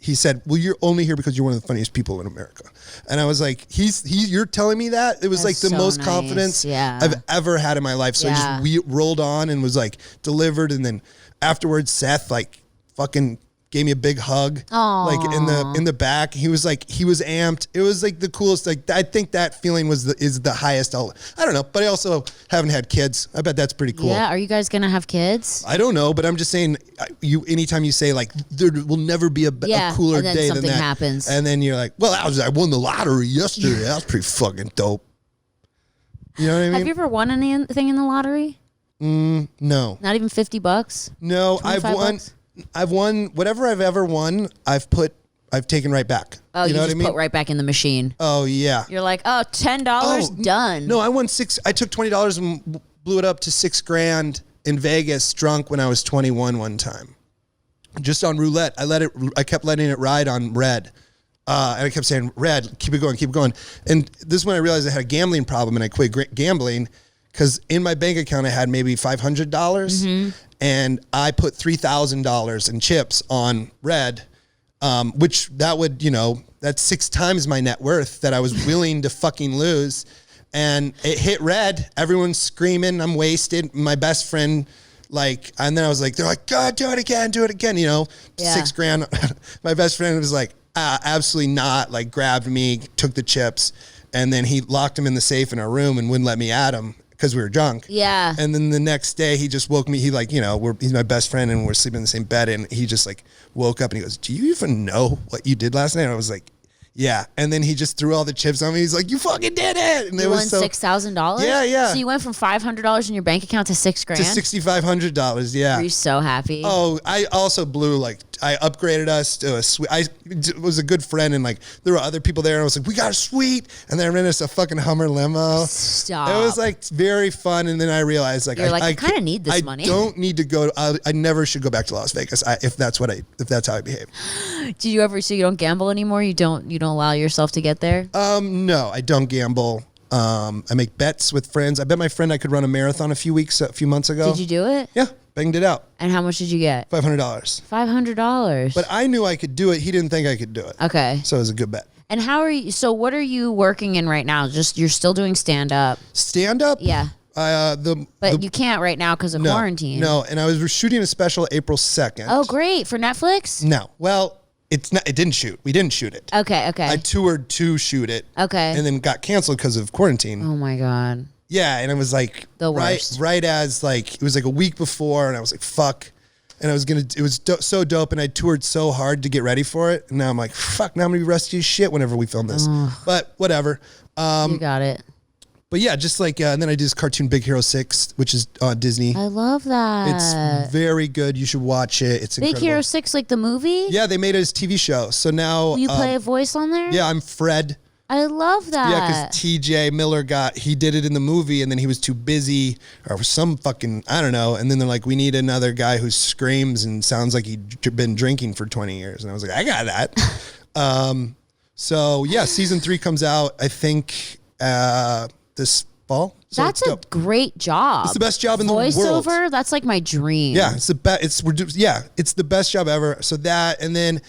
he said, well, you're only here because you're one of the funniest people in America. And I was like, you're telling me that? It was like the most confidence I've ever had in my life. So we rolled on and was like delivered. And then afterwards, Seth like fucking gave me a big hug. Aww. Like in the back. He was amped. It was like the coolest. Like I think that feeling is the highest. I don't know, but I also haven't had kids. I bet that's pretty cool. Yeah. Are you guys gonna have kids? I don't know, but I'm just saying. Anytime you say like there will never be a cooler day than that, happens, and then you're like, well, I won the lottery yesterday. That was pretty fucking dope. You know what I mean? Have you ever won anything in the lottery? No. Not even $50? No, I've won whatever I've ever won. I've taken right back. Oh, you know just put right back in the machine. Oh yeah. You're like, oh, $10 done. No, I won I took $20 and blew it up to $6,000 in Vegas drunk when I was 21 one time. Just on roulette. I kept letting it ride on red. And I kept saying, red, keep it going. And this is when I realized I had a gambling problem and I quit gambling because in my bank account I had maybe $500 and I put $3,000 in chips on red, which that would, that's 6 times my net worth that I was willing to fucking lose. And it hit red. Everyone's screaming. I'm wasted. My best friend, and then I was like, they're like, God, do it again. $6,000. My best friend was like, absolutely not. Like, grabbed me, took the chips, and then he locked them in the safe in our room and wouldn't let me at them because we were drunk. Yeah. And then the next day, he just woke me. He he's my best friend and we're sleeping in the same bed. And he just woke up and he goes, do you even know what you did last night? And I was like, yeah. And then he just threw all the chips on me. He's like, you fucking did it. And you won $6,000? Yeah. So you went from $500 in your bank account to $6,000? To $6,500, yeah. Were you so happy? Oh, I also blew, I upgraded us to a suite. I was a good friend and there were other people there and I was like, we got a suite. And then I rented us a fucking Hummer limo. Stop. It was very fun. And then I realized I kind of need this money. I don't need to go. I never should go back to Las Vegas if that's how I behave. Did you ever, so you don't gamble anymore? You don't allow yourself to get there? No, I don't gamble. I make bets with friends. I bet my friend I could run a marathon a few months ago. Did you do it? Yeah. Banged it out. And how much did you get? $500. $500. But I knew I could do it. He didn't think I could do it. Okay. So it was a good bet. And what are you working in right now? You're still doing stand up? Stand up? Yeah. But you can't right now because of quarantine. No, and I was shooting a special April 2nd. Oh, great. For Netflix? No. Well, it didn't shoot. We didn't shoot it. Okay. I toured to shoot it. Okay. And then got canceled because of quarantine. Oh my God. Yeah, and it was like The worst. right as like it was like a week before, and I was like, fuck. And I was gonna. It was so dope, and I toured so hard to get ready for it. And now I'm like, fuck. Now I'm gonna be rusty as shit whenever we film this. But whatever. You got it. But yeah, just like, and then I did this cartoon Big Hero 6, which is on Disney. I love that. It's very good. You should watch it. It's Big incredible. Hero 6, like the movie? Yeah, they made it as TV show. So now Will you play a voice on there? Yeah, I'm Fred. I love that. Yeah, because TJ Miller he did it in the movie, and then he was too busy or some fucking, I don't know. And then they're like, we need another guy who screams and sounds like he'd been drinking for 20 years. And I was like, I got that. So yeah, season 3 comes out, I think, this fall. So that's a great job. It's the best job in the world. Voiceover, that's like my dream. Yeah, it's the best. It's the best job ever. So that, and then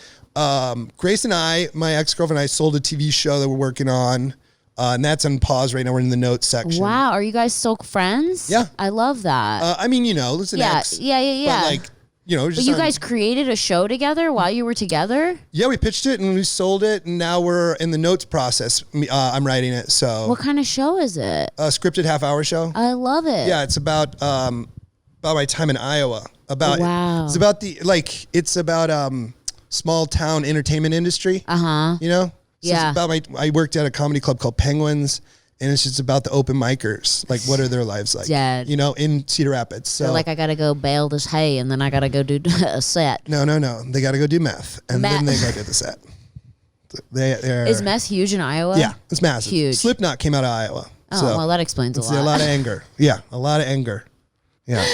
Grace and I, my ex-girlfriend and I, sold a TV show that we're working on, and that's on pause right now. We're in the notes section. Wow, are you guys still friends? Yeah. I love that. I mean, it's an ex. Yeah. But like, but you guys created a show together while you were together? Yeah, we pitched it and we sold it, and now we're in the notes process. I'm writing it. So what kind of show is it? A scripted half-hour show. I love it. Yeah, it's about my time in Iowa. Wow. It's about small town entertainment industry. Uh-huh. So yeah. It's about I worked at a comedy club called Penguins, and it's just about the open micers. Like, what are their lives like? Dead. In Cedar Rapids. So They're like, I gotta go bale this hay, and then I gotta go do a set. No. They got to go do meth, and then they go do the set. Is meth huge in Iowa? Yeah, it's massive. Huge. Slipknot came out of Iowa. Oh, so well, that explains a lot. A lot of anger. Yeah, a lot of anger. Yeah.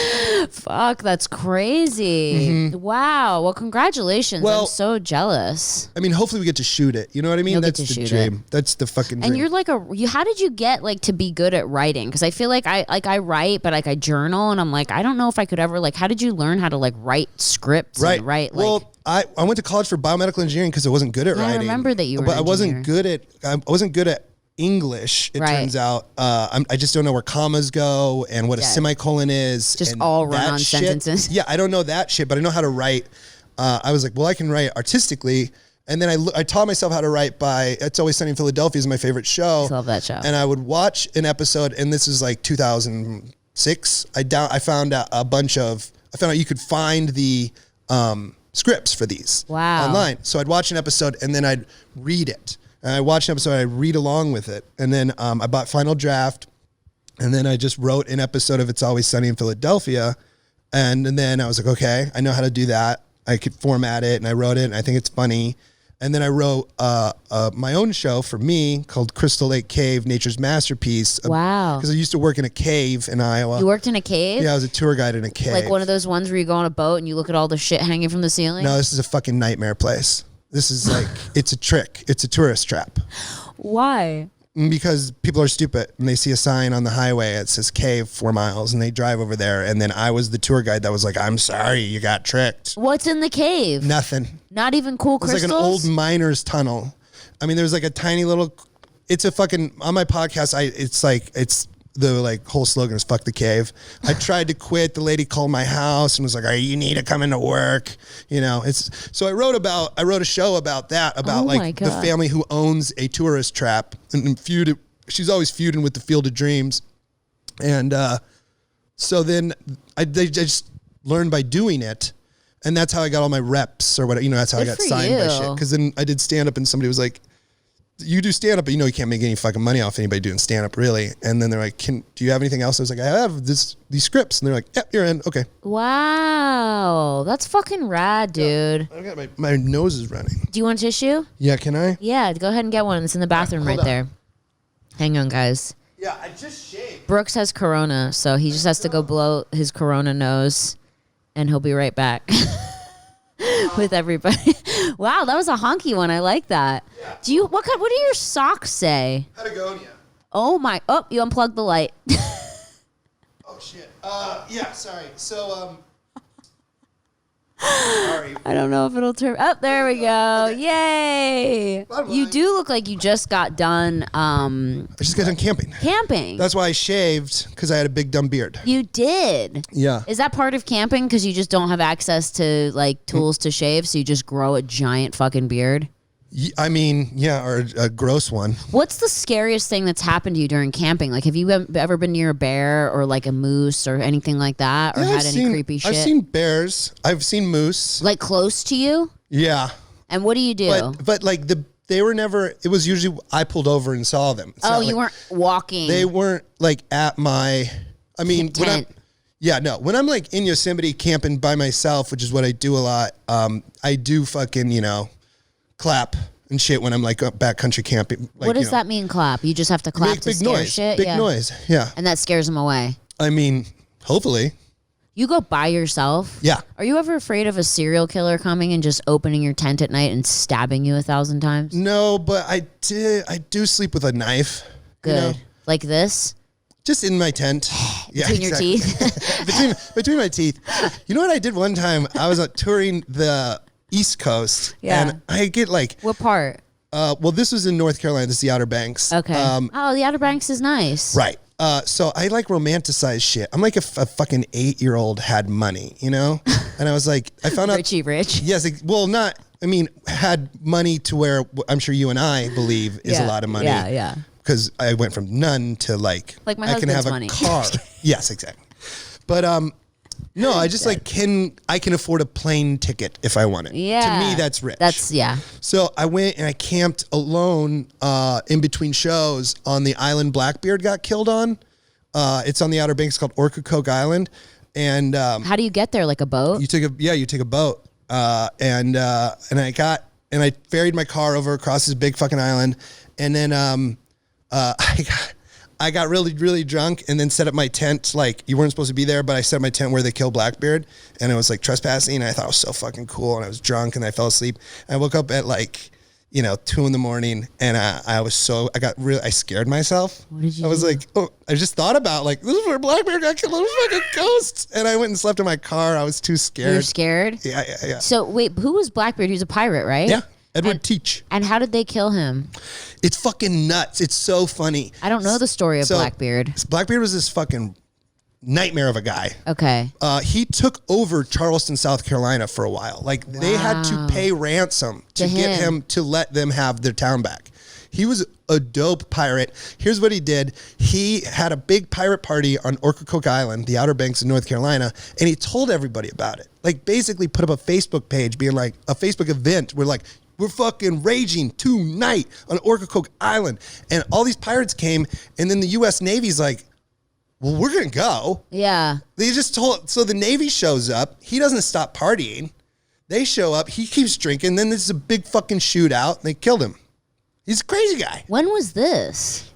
Fuck, that's crazy. Mm-hmm. Wow. Well, congratulations. I'm so jealous. I mean, hopefully we get to shoot it. You know what I mean? You'll That's get to the shoot dream. it. That's the fucking dream. And you're like how did you get to be good at writing? Because I feel like I write, but I journal, and I'm like, I don't know if I could ever how did you learn how to write scripts and write Well, I went to college for biomedical engineering because I wasn't good at writing. I remember that you were. But an I wasn't good at English, it turns out. I just don't know where commas go and what a semicolon is. Just and all run-on sentences. Yeah, I don't know that shit, but I know how to write. I was like, well, I can write artistically. And then I taught myself how to write by It's Always Sunny in Philadelphia is my favorite show. I love that show. And I would watch an episode, and this is like 2006. I found out you could find the scripts for these online. So I'd watch an episode, and then I'd read it. And I watched an episode, I read along with it. And then I bought Final Draft, and then I just wrote an episode of It's Always Sunny in Philadelphia. And then I was like, okay, I know how to do that. I could format it, and I wrote it, and I think it's funny. And then I wrote my own show for me called Crystal Lake Cave, Nature's Masterpiece. Wow. Because I used to work in a cave in Iowa. You worked in a cave? Yeah, I was a tour guide in a cave. Like one of those ones where you go on a boat and you look at all the shit hanging from the ceiling? No, this is a fucking nightmare place. This is it's a trick. It's a tourist trap. Why? Because people are stupid and they see a sign on the highway that says cave 4 miles and they drive over there. And then I was the tour guide that was like, I'm sorry, you got tricked. What's in the cave? Nothing. Not even cool crystals? It's like an old miner's tunnel. I mean, there's like a tiny little, it's a fucking, on my podcast, it's the whole slogan is fuck the cave. I tried to quit. The lady called my house and was like, you need to come into work. So I wrote a show about that, about the family who owns a tourist trap and she's always feuding with the Field of Dreams. And so then I just learned by doing it. And that's how I got all my reps or whatever. That's how I got signed by shit. Because then I did stand up and somebody was like, you do stand up, but you can't make any fucking money off anybody doing stand up, really. And then they're like, do you have anything else? I was like, I have these scripts. And they're like, yeah, you're in. Okay. Wow. That's fucking rad, dude. I got my nose is running. Do you want a tissue? Yeah, can I? Yeah, go ahead and get one. It's in the bathroom right there. Hang on, guys. Yeah, I just shaved. Brooks has corona, so he just has to go blow his corona nose, and he'll be right back. With everybody. Wow, that was a honky one. I like that. Yeah. What do your socks say? Patagonia. Oh my, you unplugged the light. Oh shit. Yeah, sorry. So sorry. I don't know if it'll turn. Oh, there we go. Okay. Yay. You do look like you just got done. I just got done camping. Camping. That's why I shaved, because I had a big dumb beard. You did. Yeah. Is that part of camping? Because you just don't have access to tools to shave, so you just grow a giant fucking beard? I mean, yeah, or a gross one. What's the scariest thing that's happened to you during camping? Like, have you ever been near a bear or like a moose or anything like that, or had any creepy shit? I've seen bears. I've seen moose. Like close to you? Yeah. And what do you do? But like they were never. It was usually I pulled over and saw them. It's you weren't walking. They weren't like at my. I mean, tent. When I'm like in Yosemite camping by myself, which is what I do a lot. I do fucking clap and shit when I'm like backcountry camping. Like, what does that mean, clap? You just have to clap to scare shit? Big noise, yeah. And that scares them away? I mean, hopefully. You go by yourself? Yeah. Are you ever afraid of a serial killer coming and just opening your tent at night and stabbing you 1,000 times? No, but I do sleep with a knife. Good. Like this? Just in my tent. Between your teeth? between my teeth. You know what I did one time? I was touring the East Coast. Yeah. And I get like... What part? Well, this was in North Carolina. This is the Outer Banks. Okay. The Outer Banks is nice. Right. So I like romanticize shit. I'm like a fucking 8-year-old had money, And I was like, I found out... Richie rich. Yes. Had money to where I'm sure you and I believe is a lot of money. Yeah. Because I went from none to like my I can have a money. car. Yes, exactly. But no, I just I can afford a plane ticket if I want it. Yeah. To me, that's rich. So I went and I camped alone in between shows on the island Blackbeard got killed on. It's on the Outer Banks called Orcacoke Island. And how do you get there? Like a boat? You take a boat. And I ferried my car over across this big fucking island, and then I got really, really drunk and then set up my tent. Like, you weren't supposed to be there, but I set up my tent where they killed Blackbeard, and it was like trespassing, and I thought it was so fucking cool, and I was drunk and I fell asleep. I woke up at 2 a.m, and I scared myself. What did you do? I was like, I just thought about this is where Blackbeard got killed. It was like a ghost. And I went and slept in my car. I was too scared. You were scared? Yeah. So wait, who was Blackbeard? He was a pirate, right? Yeah. Edward Teach. And how did they kill him? It's fucking nuts. It's so funny. I don't know the story of Blackbeard. Blackbeard was this fucking nightmare of a guy. Okay. He took over Charleston, South Carolina for a while. They had to pay ransom to get him to let them have their town back. He was a dope pirate. Here's what he did. He had a big pirate party on Orcacoke Island, the Outer Banks of North Carolina, and he told everybody about it. Basically put up a Facebook page being like a Facebook event where we're fucking raging tonight on Orcacoke Island. And all these pirates came, and then the U.S. Navy's like, well, we're going to go. Yeah. They just so the Navy shows up. He doesn't stop partying. They show up. He keeps drinking. Then there's a big fucking shootout, and they killed him. He's a crazy guy. When was this?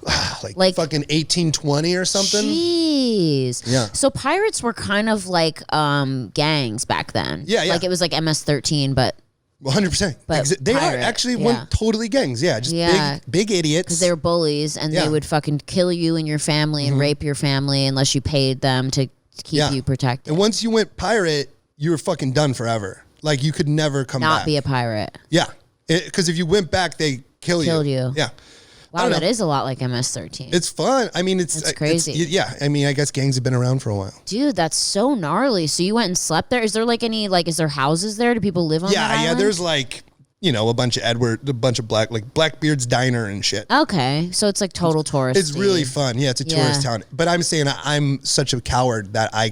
like fucking 1820 or something. Jeez. Yeah. So pirates were kind of like gangs back then. Yeah. It was like MS-13, but... 100%. But they are actually one totally gangs. Yeah, just big idiots. Because they were bullies, and they would fucking kill you and your family and rape your family unless you paid them to keep you protected. And once you went pirate, you were fucking done forever. You could never come back. Not be a pirate. Yeah. Because if you went back, they killed you. Yeah. Wow, that is a lot like MS-13. It's fun. I mean, it's crazy. I guess gangs have been around for a while. Dude, that's so gnarly. So you went and slept there? Is there is there houses there? Do people live on that island? Yeah, there's a bunch of Blackbeard's Diner and shit. Okay, so it's like total tourist. It's really fun. Yeah, it's a tourist town. But I'm saying I'm such a coward that I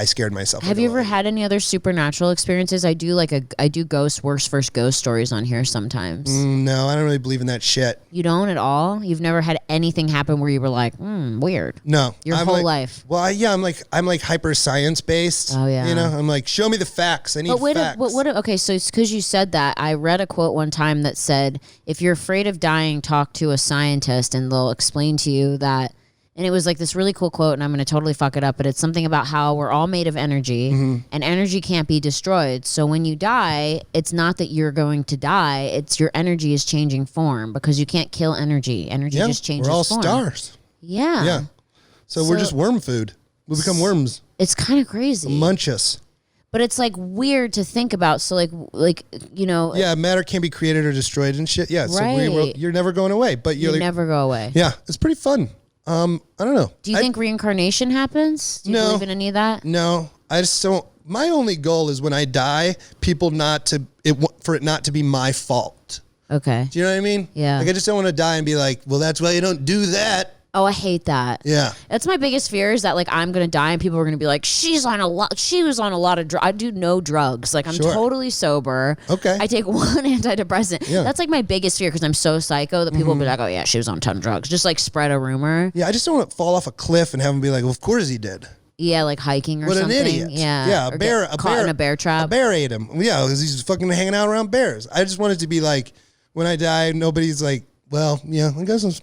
scared myself. Have you ever had any other supernatural experiences? I do I do worst first ghost stories on here sometimes. No, I don't really believe in that shit. You don't at all? You've never had anything happen where you were like, weird. No. Your whole life. Well, I'm hyper science based. Oh yeah. I'm like, show me the facts. I need facts. Okay, so it's because you said that. I read a quote one time that said, if you're afraid of dying, talk to a scientist and they'll explain to you that. And it was this really cool quote, and I'm going to totally fuck it up, but it's something about how we're all made of energy, and energy can't be destroyed. So when you die, it's not that you're going to die, it's your energy is changing form, because you can't kill energy. Energy just changes form. We're all stars. Yeah. Yeah. So we're just worm food. We become worms. It's kind of crazy. Munch us. But it's weird to think about. So Yeah, matter can't be created or destroyed and shit. Yeah. Right. So you're never going away. But you never go away. Yeah. It's pretty fun. I don't know. Do you think reincarnation happens? Do you believe in any of that? No. I just don't. My only goal is when I die, for it not to be my fault. Okay. Do you know what I mean? Yeah. Like I just don't want to die and be like, well, that's why you don't do that. Oh, I hate that. Yeah. That's my biggest fear is that like I'm going to die and people are going to be like, she was on a lot of drugs. I do no drugs. Like I'm totally sober. Okay. I take one antidepressant. Yeah. That's like my biggest fear because I'm so psycho that people will be like, oh yeah, she was on a ton of drugs. Just like spread a rumor. Yeah, I just don't want to fall off a cliff and have them be like, well, of course he did. Yeah, like hiking or what something. What an idiot. Yeah. Yeah, Caught in a bear trap. A bear ate him. Yeah, because he's fucking hanging out around bears. I just want it to be like, when I die, nobody's like, well, yeah, I guess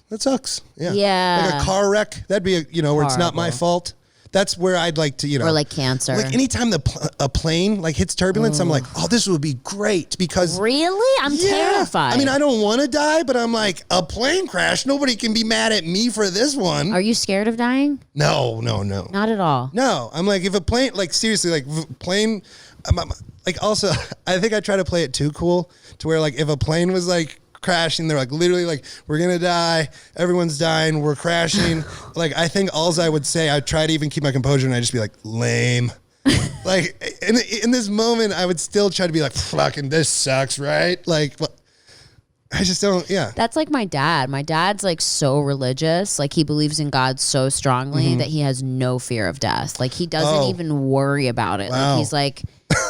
that sucks. Yeah. Yeah. Like a car wreck. That'd be, where it's not my Horrible. fault. That's where I'd like to, Or like cancer. Like anytime a plane like hits turbulence, I'm like, oh, this would be great because. Really? I'm terrified. I mean, I don't want to die, but I'm like, a plane crash. Nobody can be mad at me for this one. Are you scared of dying? No. Not at all. No, I'm like, if a plane, like seriously, like plane, like also, I think I try to play it too cool to where like if a plane was like crashing, they're like literally like, we're gonna die, everyone's dying, we're crashing. Like I think alls I would say, I'd try to even keep my composure and I'd just be like, lame. Like in this moment, I would still try to be like, fucking this sucks, right? Like, I just don't, That's like my dad. My dad's like so religious. Like he believes in God so strongly that he has no fear of death. Like he doesn't even worry about it. Wow. Like he's like,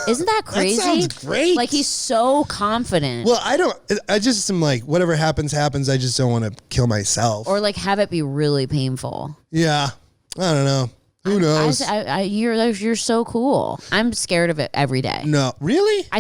isn't that crazy? That sounds great. Like he's so confident. Well, I just am like, whatever happens. I just don't want to kill myself. Or like have it be really painful. Yeah. I don't know. Who knows? You're so cool. I'm scared of it every day. No, really? I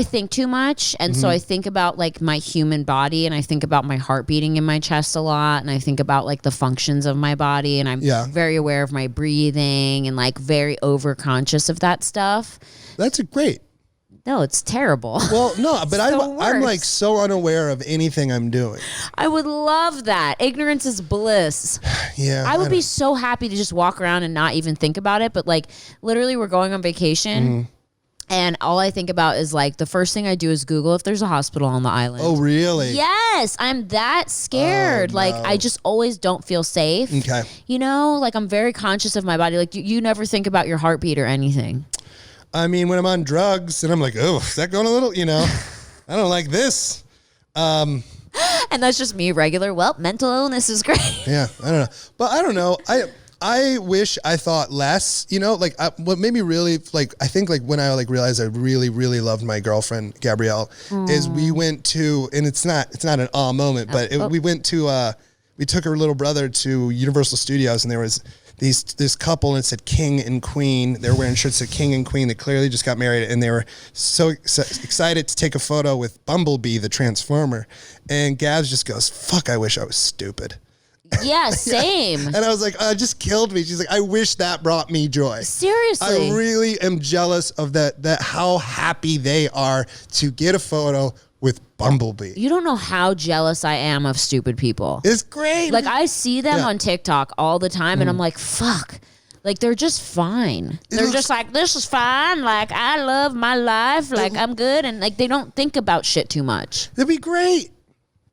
think too much. And so I think about like my human body and I think about my heart beating in my chest a lot. And I think about like the functions of my body and I'm very aware of my breathing and like very over conscious of that stuff. That's great. No, it's terrible. Well, no, but I'm like so unaware of anything I'm doing. I would love that. Ignorance is bliss. Yeah. I would be so happy to just walk around and not even think about it. But like literally we're going on vacation. And all I think about is like the first thing I do is Google if there's a hospital on the island. Oh, really? Yes, I'm that scared. Oh, like no. I just always don't feel safe. Okay. Like I'm very conscious of my body. Like you never think about your heartbeat or anything. I mean, when I'm on drugs and I'm like, oh, is that going a little, I don't like this. And that's just me regular. Well, mental illness is great. Yeah, I don't know. But I don't know. I wish I thought less, what made me really I think when I realized I really, really loved my girlfriend, Gabrielle, is we went to, and it's not an awe moment, but we went to, we took her little brother to Universal Studios and there was this couple and it said King and Queen. They were wearing shirts that said King and Queen. They clearly just got married and they were so excited to take a photo with Bumblebee, the Transformer. And Gabs just goes, fuck, I wish I was stupid. Yeah, same. And I was like, it just killed me. She's like, I wish that brought me joy. Seriously. I really am jealous of that how happy they are to get a photo with Bumblebee. You don't know how jealous I am of stupid people. It's great. Like I see them on TikTok all the time and I'm like, fuck. Like they're just fine. They're just like, this is fine. Like I love my life. Like I'm good. And like they don't think about shit too much. It'd be great.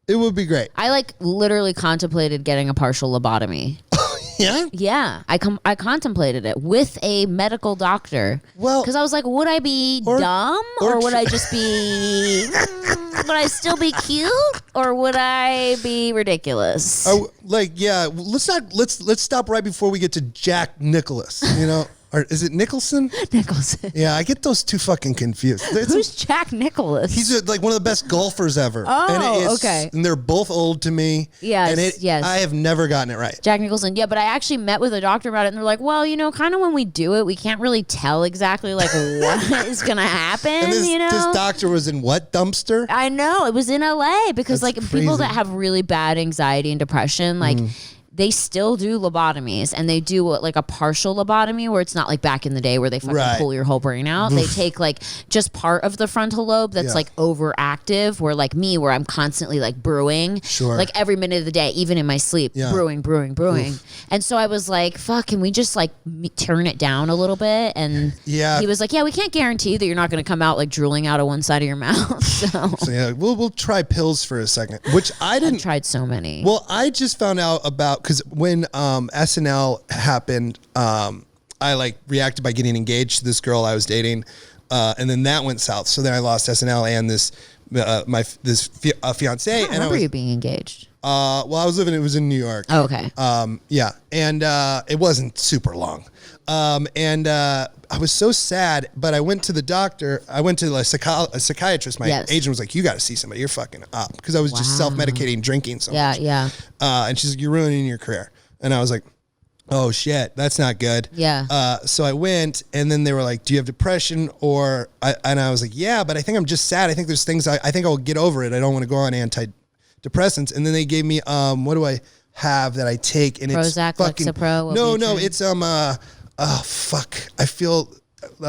It would be great. I like literally contemplated getting a partial lobotomy. Yeah? Yeah. I contemplated it with a medical doctor. Well, because I was like, would I be dumb or would I just be, would I still be cute or would I be ridiculous? Let's stop right before we get to Jack Nicholas, Or is it Nicholson? Nicholson. Yeah, I get those two fucking confused. Who's Jack Nicholas? He's like one of the best golfers ever. Oh, okay. And they're both old to me. Yes, yes. I have never gotten it right. Jack Nicholson. Yeah, but I actually met with a doctor about it, and they're like, well, kind of when we do it, we can't really tell exactly like what is going to happen, And this doctor was in what dumpster? I know. It was in LA because That's like crazy. people that have really bad anxiety and depression, like they still do lobotomies and they do like a partial lobotomy where it's not like back in the day where they fucking pull your whole brain out. They take like just part of the frontal lobe that's like overactive, where like me, where I'm constantly like brewing, like every minute of the day, even in my sleep, brewing. Oof. And so I was like, fuck, can we just like turn it down a little bit? And he was like, yeah, we can't guarantee that you're not going to come out like drooling out of one side of your mouth. So yeah, we'll try pills for a second, which I didn't. I've tried so many. Well, I just found out about, because when SNL happened, I like reacted by getting engaged to this girl I was dating. and then that went south. So then I lost SNL and this fiance. I remember you being engaged. Well, I was living. It was in New York. Oh, okay. Yeah, and it wasn't super long. I was so sad, but I went to the doctor. I went to a psychiatrist. My agent was like, "You got to see somebody. You're fucking up," because I was just self-medicating, drinking so much. Yeah. And she's like, "You're ruining your career," and I was like, "Oh shit, that's not good." Yeah. So I went, and then they were like, "Do you have depression?" And I was like, "Yeah, but I think I'm just sad. I think there's things I think I'll get over it. I don't want to go on antidepressants." And then they gave me what do I have that I take? And Prozac, it's fucking Lexapro, no, Wellbutrin? it's fuck. I feel it's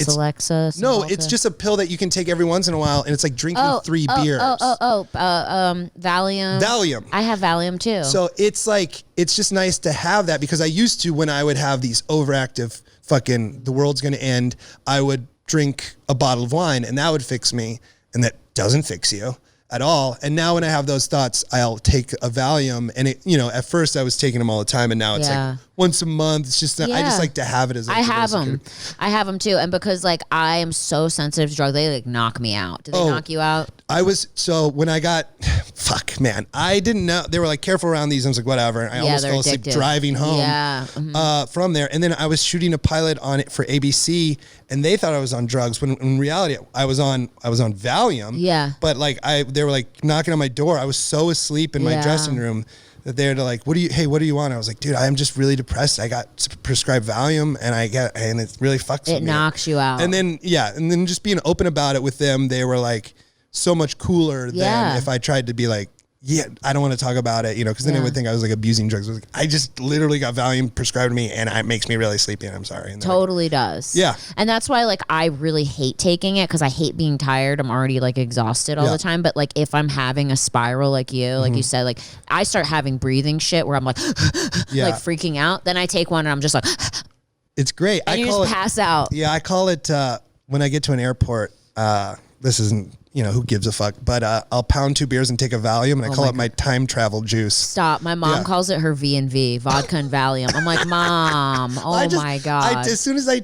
Celexa. no, Cymbalta? it's just a pill that you can take every once in a while, and it's like drinking 3 beers. Valium. Valium. I have Valium too. So it's like, it's just nice to have that, because I used to, when I would have these overactive fucking, the world's going to end, I would drink a bottle of wine and that would fix me. And that doesn't fix you at all. And now when I have those thoughts, I'll take a Valium, and it, at first I was taking them all the time, and now it's like once a month. It's just, I just like to have it as I have them too. And because like I am so sensitive to drugs, they like knock me out. Do they knock you out? So when I got, fuck man, I didn't know. They were like, careful around these. I was like, whatever. And I almost fell asleep driving home from there. And then I was shooting a pilot on it for ABC, and they thought I was on drugs, when in reality I was on Valium. Yeah. But like they were like knocking on my door. I was so asleep in my dressing room that they're like, what do you want? I was like, dude, I'm just really depressed. I got prescribed Valium, and it really fucks with me. It knocks you out. And then just being open about it with them, they were like so much cooler than if I tried to be like, I don't want to talk about it, because then they would think I was like abusing drugs. I was like, I just literally got Valium prescribed to me, and it makes me really sleepy, and I'm sorry. And totally does. Yeah. And that's why like I really hate taking it, because I hate being tired. I'm already like exhausted all the time. But like if I'm having a spiral like you said, like I start having breathing shit where I'm like like freaking out. Then I take one and I'm just like it's great. And you just pass out. Yeah, I call it when I get to an airport, this isn't, who gives a fuck, but I'll pound 2 beers and take a Valium, and I call it my time travel juice. Stop. My mom calls it her V&V, vodka and Valium. I'm like, Mom, my God. As soon as I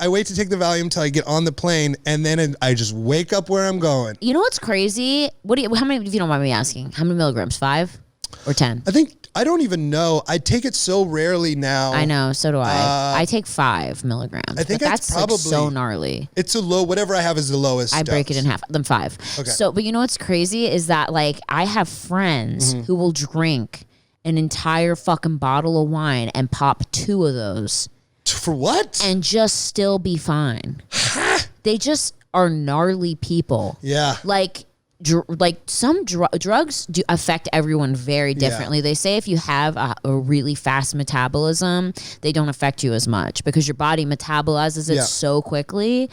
wait to take the Valium till I get on the plane, and then I just wake up where I'm going. You know what's crazy? How many, if you don't mind me asking, how many milligrams? 5 or 10? I don't even know. I take it so rarely now. I know, so do I. I take 5 milligrams. I think that's probably like so gnarly. It's a low. Whatever I have is the lowest. I break it in half. Then 5. Okay. So, but you know what's crazy is that like I have friends who will drink an entire fucking bottle of wine and pop 2 of those. For what? And just still be fine. They just are gnarly people. Yeah. Like some drugs do affect everyone very differently. They say if you have a really fast metabolism, they don't affect you as much because your body metabolizes it so quickly.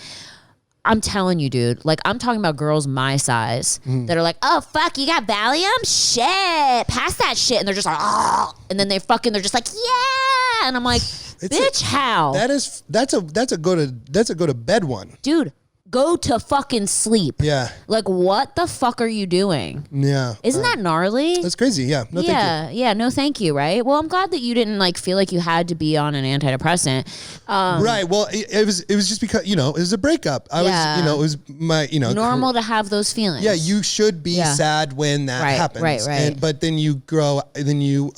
I'm telling you, dude, like I'm talking about girls my size that are like, oh, fuck, you got Valium? Shit, pass that shit. And they're just like, oh, and then they're just like, yeah. And I'm like, bitch, how? That's a go to bed one. Dude. Go to fucking sleep. Yeah. Like, what the fuck are you doing? Yeah. Isn't that gnarly? That's crazy. Yeah. No, thank you. Yeah. No, thank you. Right. Well, I'm glad that you didn't like feel like you had to be on an antidepressant. Right. Well, it was just because, it was a breakup. I was, it was my, normal to have those feelings. Yeah. You should be sad when that happens. Right. But then you grow, then you,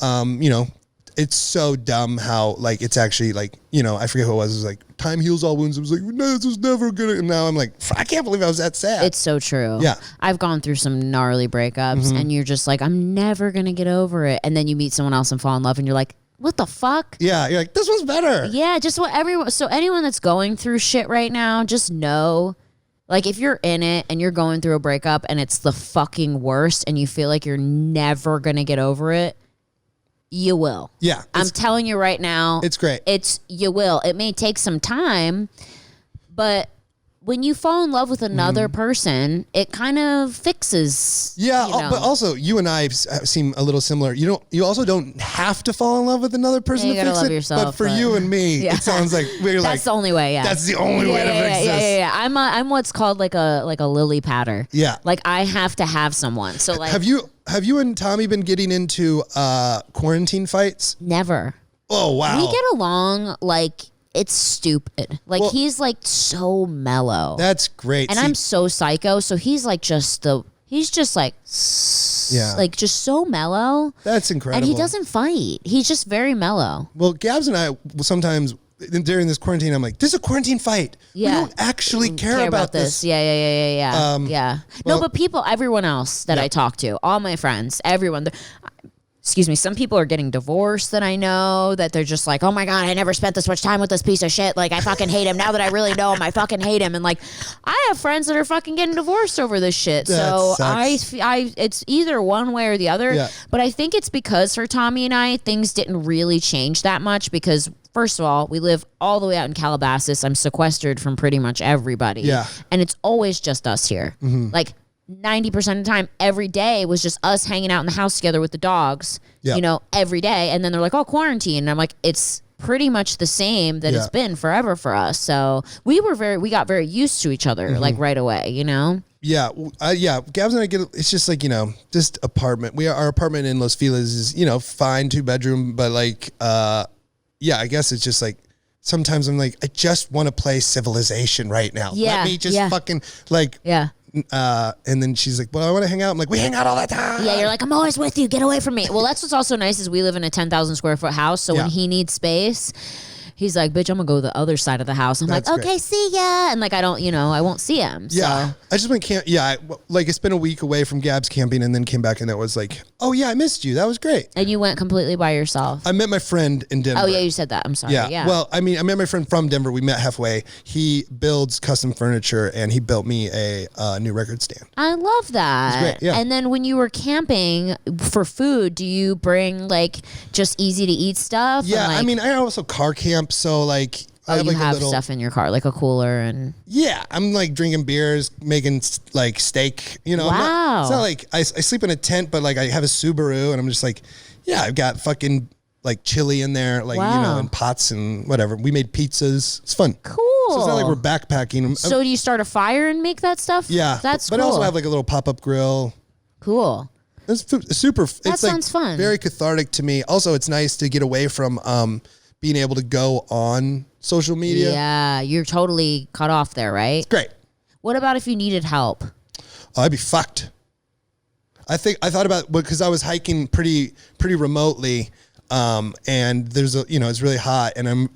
it's so dumb how like it's actually like, I forget who it was like time heals all wounds. I was like, no, this was never good. And now I'm like, I can't believe I was that sad. It's so true. Yeah. I've gone through some gnarly breakups and you're just like, I'm never going to get over it. And then you meet someone else and fall in love and you're like, what the fuck? Yeah. You're like, this was better. Yeah. Just so anyone that's going through shit right now, just know, like if you're in it and you're going through a breakup and it's the fucking worst and you feel like you're never going to get over it, you will. Yeah. I'm telling you right now. It's great. You will. It may take some time, but when you fall in love with another person, it kind of fixes. Yeah, but also you and I seem a little similar. You also don't have to fall in love with another person to fix love it. Yourself, but for you and me, it sounds like we're like that's the only way. Yeah, that's the only way to fix this. Yeah. I'm what's called like a lily patter. Yeah, like I have to have someone. So like, have you and Tommy been getting into quarantine fights? Never. Oh wow, we get along like it's stupid. Like he's like so mellow. That's great. And I'm so psycho, so he's like he's just like like just so mellow. That's incredible. And he doesn't fight. He's just very mellow. Well, Gabs and I sometimes during this quarantine, I'm like, this is a quarantine fight. Yeah. We don't actually care about this. Yeah. No, but everyone else that I talk to, all my friends, everyone, excuse me, some people are getting divorced that I know, that they're just like, oh my God, I never spent this much time with this piece of shit. Like, I fucking hate him. Now that I really know him, I fucking hate him. And like, I have friends that are fucking getting divorced over this shit. So it's either one way or the other. Yeah. But I think it's because for Tommy and I, things didn't really change that much because first of all, we live all the way out in Calabasas. I'm sequestered from pretty much everybody. Yeah. And it's always just us here. Mm-hmm. Like 90% of the time, every day was just us hanging out in the house together with the dogs, every day. And then they're like, oh, quarantine. And I'm like, it's pretty much the same that it's been forever for us. So we got very used to each other, like right away, Yeah. Gabs and I it's just like, just apartment. Our apartment in Los Feliz is, fine, 2-bedroom, but like, I guess it's just like, sometimes I'm like, I just want to play Civilization right now. Yeah. Let me just fucking like, and then she's like, well, I want to hang out. I'm like, we hang out all the time. Yeah, you're like, I'm always with you. Get away from me. Well, that's what's also nice is we live in a 10,000 square foot house. So when he needs space, he's like, bitch, I'm going to go to the other side of the house. I'm like, okay, see ya. And like, I don't, I won't see him. Yeah. So. I just went I spent a week away from Gab's camping and then came back and it was like, oh yeah, I missed you. That was great. And you went completely by yourself. I met my friend in Denver. Oh yeah, you said that. I'm sorry. Yeah. Well, I mean, I met my friend from Denver. We met halfway. He builds custom furniture and he built me a new record stand. I love that. It was great. Yeah. And then when you were camping for food, do you bring like just easy to eat stuff? Yeah. Like, I mean, I also car camp. So like, you have stuff in your car, like a cooler and... Yeah, I'm like drinking beers, making like steak, Wow. It's not like I sleep in a tent, but like I have a Subaru and I'm just like, yeah, I've got fucking like chili in there, like, and pots and whatever. We made pizzas. It's fun. Cool. So it's not like we're backpacking. So do you start a fire and make that stuff? Yeah. That's cool. But I also have like a little pop-up grill. Cool. It's super. That sounds fun. Very cathartic to me. Also, it's nice to get away from being able to go on social media. Yeah, you're totally cut off there, right? It's great. What about if you needed help? Oh, I'd be fucked. I thought about, because I was hiking pretty remotely, and there's it's really hot, and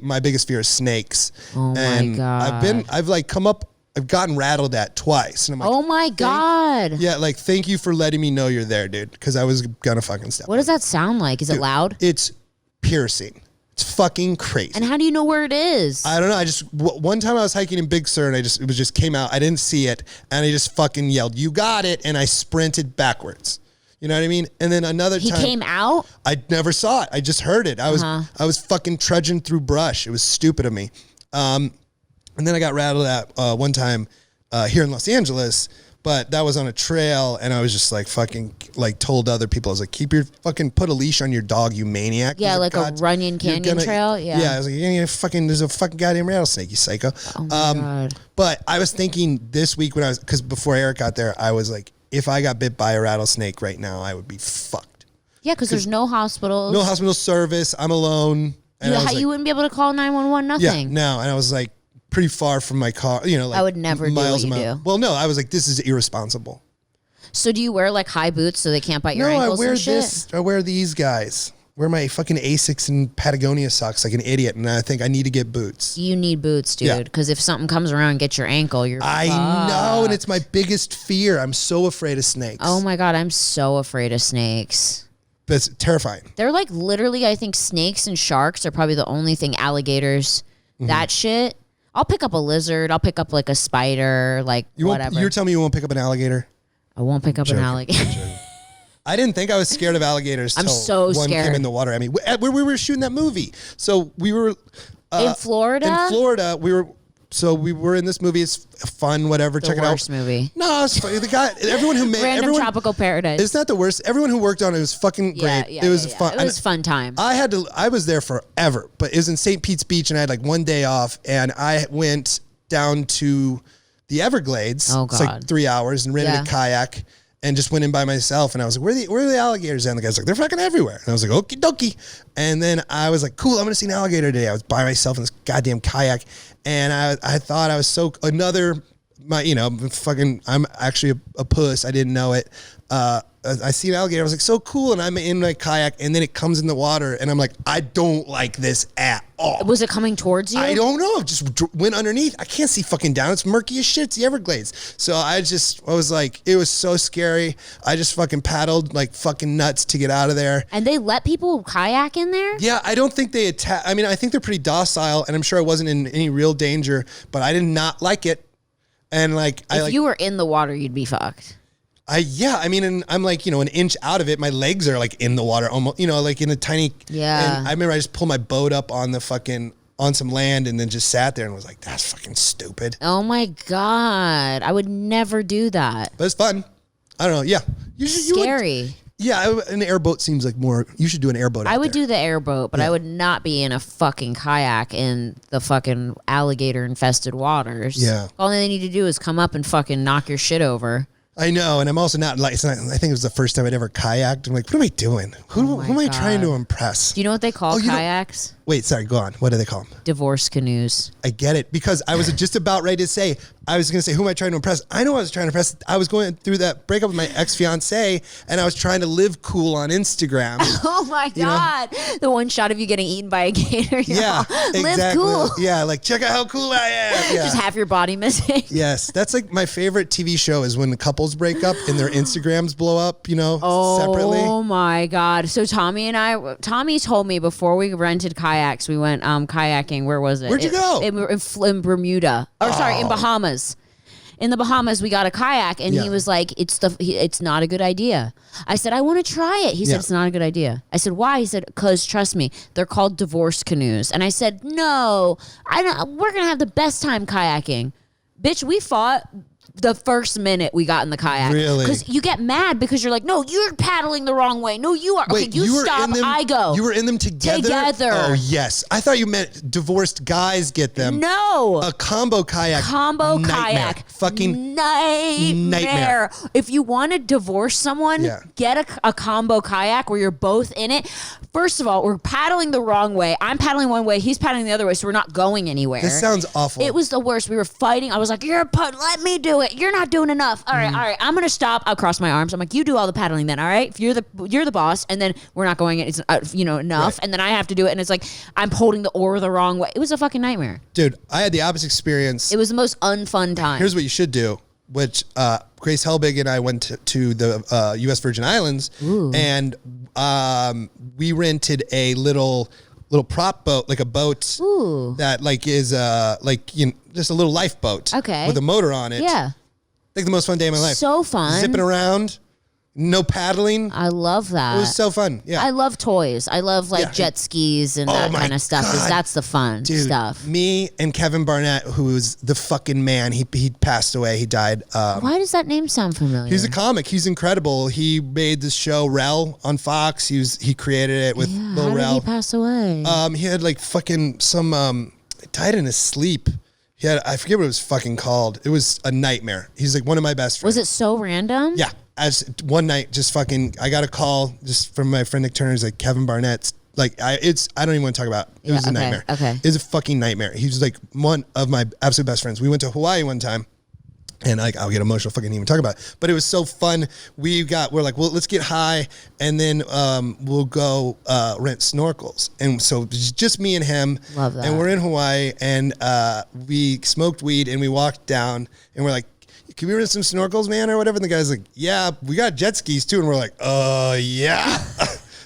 my biggest fear is snakes. Oh my God. I've gotten rattled at twice, and I'm like, oh my God. Yeah, like thank you for letting me know you're there, dude, because I was gonna fucking step. What does that sound like? Is it loud? It's piercing. It's fucking crazy. And how do you know where it is? I don't know. I just one time I was hiking in Big Sur and it just came out. I didn't see it and I just fucking yelled, "You got it!" and I sprinted backwards. You know what I mean? And then another time he came out. I never saw it. I just heard it. I was fucking trudging through brush. It was stupid of me. And then I got rattled at one time here in Los Angeles. But that was on a trail, and I was just like fucking like told other people, I was like, put a leash on your dog, you maniac. Yeah, like a Runyon Canyon trail. Yeah, I was like, there's a fucking goddamn rattlesnake, you psycho. Oh my God. But I was thinking this week because before Eric got there, I was like, if I got bit by a rattlesnake right now, I would be fucked. Yeah, because there's no hospitals. No hospital service. I'm alone. And you wouldn't be able to call 911, nothing. Yeah, no. And I was like, pretty far from my car, like I would never do what you do. Well, no, I was like, this is irresponsible. So do you wear like high boots so they can't bite your ankles? No, I wear and shit? I wear these guys. Wear my fucking Asics and Patagonia socks like an idiot, and I think I need to get boots. You need boots, dude, because if something comes around and gets your ankle, I know, and it's my biggest fear. I'm so afraid of snakes. Oh my God, I'm so afraid of snakes. But it's terrifying. They're like literally, I think snakes and sharks are probably the only thing, alligators, that shit. I'll pick up a lizard. I'll pick up like a spider, like whatever. You're telling me you won't pick up an alligator? I won't pick up an alligator. I didn't think I was scared of alligators. I'm so one scared. Came in the water. I mean, we were shooting that movie, so we were in Florida. In Florida, we were in this movie. It's fun, whatever. Check it out. The worst movie. No, it's funny. The guy, everyone who made Random Tropical Paradise. It's not the worst. Everyone who worked on it was fucking great. It was fun. It was a fun time. I was there forever, but it was in St. Pete's Beach, and I had like one day off, and I went down to the Everglades. Oh God. It's like 3 hours and rented a kayak. and just went in by myself. And I was like, where are the alligators at? And the guy's like, they're fucking everywhere. And I was like, okie dokie. And then I was like, cool, I'm going to see an alligator today. I was by myself in this goddamn kayak. And I thought I was I'm actually a puss. I didn't know it. I see an alligator. I was like, so cool. And I'm in my kayak, and then it comes in the water, and I'm like, I don't like this at all. Was it coming towards you? I don't know. It just went underneath. I can't see fucking down. It's murky as shit. It's the Everglades. So I was like, it was so scary. I just fucking paddled like fucking nuts to get out of there. And they let people kayak in there? Yeah, I don't think they attack. I mean, I think they're pretty docile, and I'm sure I wasn't in any real danger, but I did not like it. And like, if you were in the water, you'd be fucked. And I'm like, an inch out of it. My legs are like in the water, almost, like in a tiny. Yeah. And I remember I just pulled my boat up on some land and then just sat there and was like, that's fucking stupid. Oh my God. I would never do that. But it's fun. I don't know. Yeah. Scary. An airboat seems like more. You should do an airboat. I would do the airboat, but I would not be in a fucking kayak in the fucking alligator infested waters. Yeah. All they need to do is come up and fucking knock your shit over. I know, and I'm also not like. I think it was the first time I'd ever kayaked. I'm like, what am I doing? Who am I trying to impress? Do you know what they call kayaks? Wait, sorry, go on. What do they call them? Divorce canoes. I get it, because I was just about ready to say, I was going to say, who am I trying to impress? I know I was trying to impress. I was going through that breakup with my ex-fiance, and I was trying to live cool on Instagram. Oh my God. The one shot of you getting eaten by a gator. Yeah, exactly. Live cool. Yeah, like, check out how cool I am. Yeah. Just half your body missing. Yes, that's like my favorite TV show is when the couples break up and their Instagrams blow up, separately. Oh my God. So Tommy told me before we rented kayaks, we went kayaking. Where was it? Where'd you go? In Bermuda. In Bahamas. In the Bahamas, we got a kayak, and he was like, it's not a good idea. I said, I want to try it. He said, it's not a good idea. I said, why? He said, because trust me, they're called divorce canoes. And I said, no, we're going to have the best time kayaking. Bitch, we fought the first minute we got in the kayak. Really? Because you get mad because you're like, no, you're paddling the wrong way. No, you are. Wait, okay, you stop, I go. You were in them together? Together. Oh, yes. I thought you meant divorced guys get them. No. A combo kayak. Kayak. Fucking nightmare. If you want to divorce someone, get a combo kayak where you're both in it. First of all, we're paddling the wrong way. I'm paddling one way. He's paddling the other way, so we're not going anywhere. This sounds awful. It was the worst. We were fighting. I was like, let me do it. You're not doing enough. All right. I'm going to stop. I'll cross my arms. I'm like, you do all the paddling then, all right? If you're the boss, and then we're not going, it's enough, and then I have to do it, and it's like, I'm holding the oar the wrong way. It was a fucking nightmare. Dude, I had the opposite experience. It was the most unfun time. Here's what you should do, which Grace Helbig and I went to the U.S. Virgin Islands, and we rented a little prop boat, like a boat that like is just a little lifeboat, with a motor on it. Yeah, like the most fun day of my life. So fun, zipping around. No paddling. I love that. It was so fun. Yeah. I love toys. I love jet skis and that kind of stuff. That's the fun stuff. Me and Kevin Barnett, who's the fucking man. He passed away. He died. Why does that name sound familiar? He's a comic. He's incredible. He made this show Rel on Fox. He created it with Lil Rel. How did he pass away? He had like fucking some died in his sleep. I forget what it was fucking called. It was a nightmare. He's like one of my best friends. Was it so random? Yeah. As one night, just fucking, I got a call just from my friend Nick Turner. He's like, Kevin Barnett's like, I don't even want to talk about it. It was a nightmare. Okay. It was a fucking nightmare. He was like one of my absolute best friends. We went to Hawaii one time. And I'll get emotional fucking even talk about it. But it was so fun. We're like, well, let's get high, and then we'll go rent snorkels. And so it's just me and him. Love that. And we're in Hawaii, and we smoked weed, and we walked down, and we're like, can we rent some snorkels, man, or whatever? And the guy's like, yeah, we got jet skis too. And we're like, yeah.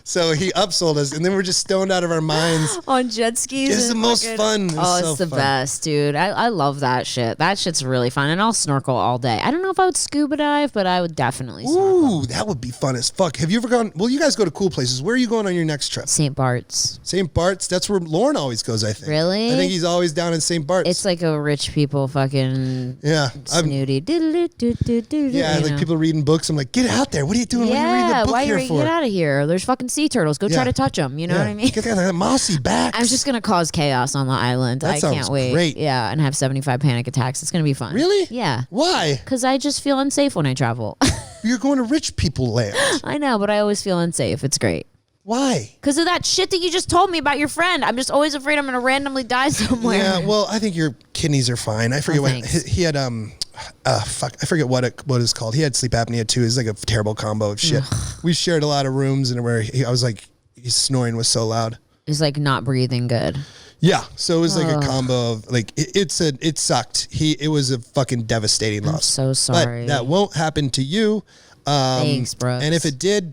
So he upsold us, and then we're just stoned out of our minds. On jet skis? It's the most fun. It's the best, dude. I love that shit. That shit's really fun, and I'll snorkel all day. I don't know if I would scuba dive, but I would definitely snorkel. Ooh, that would be fun as fuck. Have you ever gone? Well, you guys go to cool places. Where are you going on your next trip? St. Bart's. St. Bart's? That's where Lauren always goes, I think. Really? I think he's always down in St. Bart's. It's like a rich people fucking snooty. Yeah, like people reading books. I'm like, get out there. What are you doing? What are you reading the book here for? Get out of here. There's fucking sea turtles. Go try to touch them. You know what I mean? Get that mossy back. I'm just going to cause chaos on the island. I can't wait. Great. Yeah, and have 75 panic attacks. It's going to be fun. Really? Yeah. Why? Because I just feel unsafe when I travel. You're going to rich people land. I know, but I always feel unsafe. It's great. Why? Because of that shit that you just told me about your friend. I'm just always afraid I'm going to randomly die somewhere. Yeah, well, I think your kidneys are fine. I forget what he had. I forget what it's called. He had sleep apnea too. It's like a terrible combo of shit. We shared a lot of rooms, and where I was like, his snoring was so loud. He's like not breathing good. Yeah, so it was like a combo of like it sucked. It was a fucking devastating loss. I'm so sorry. But that won't happen to you. Thanks, Brooks. And if it did.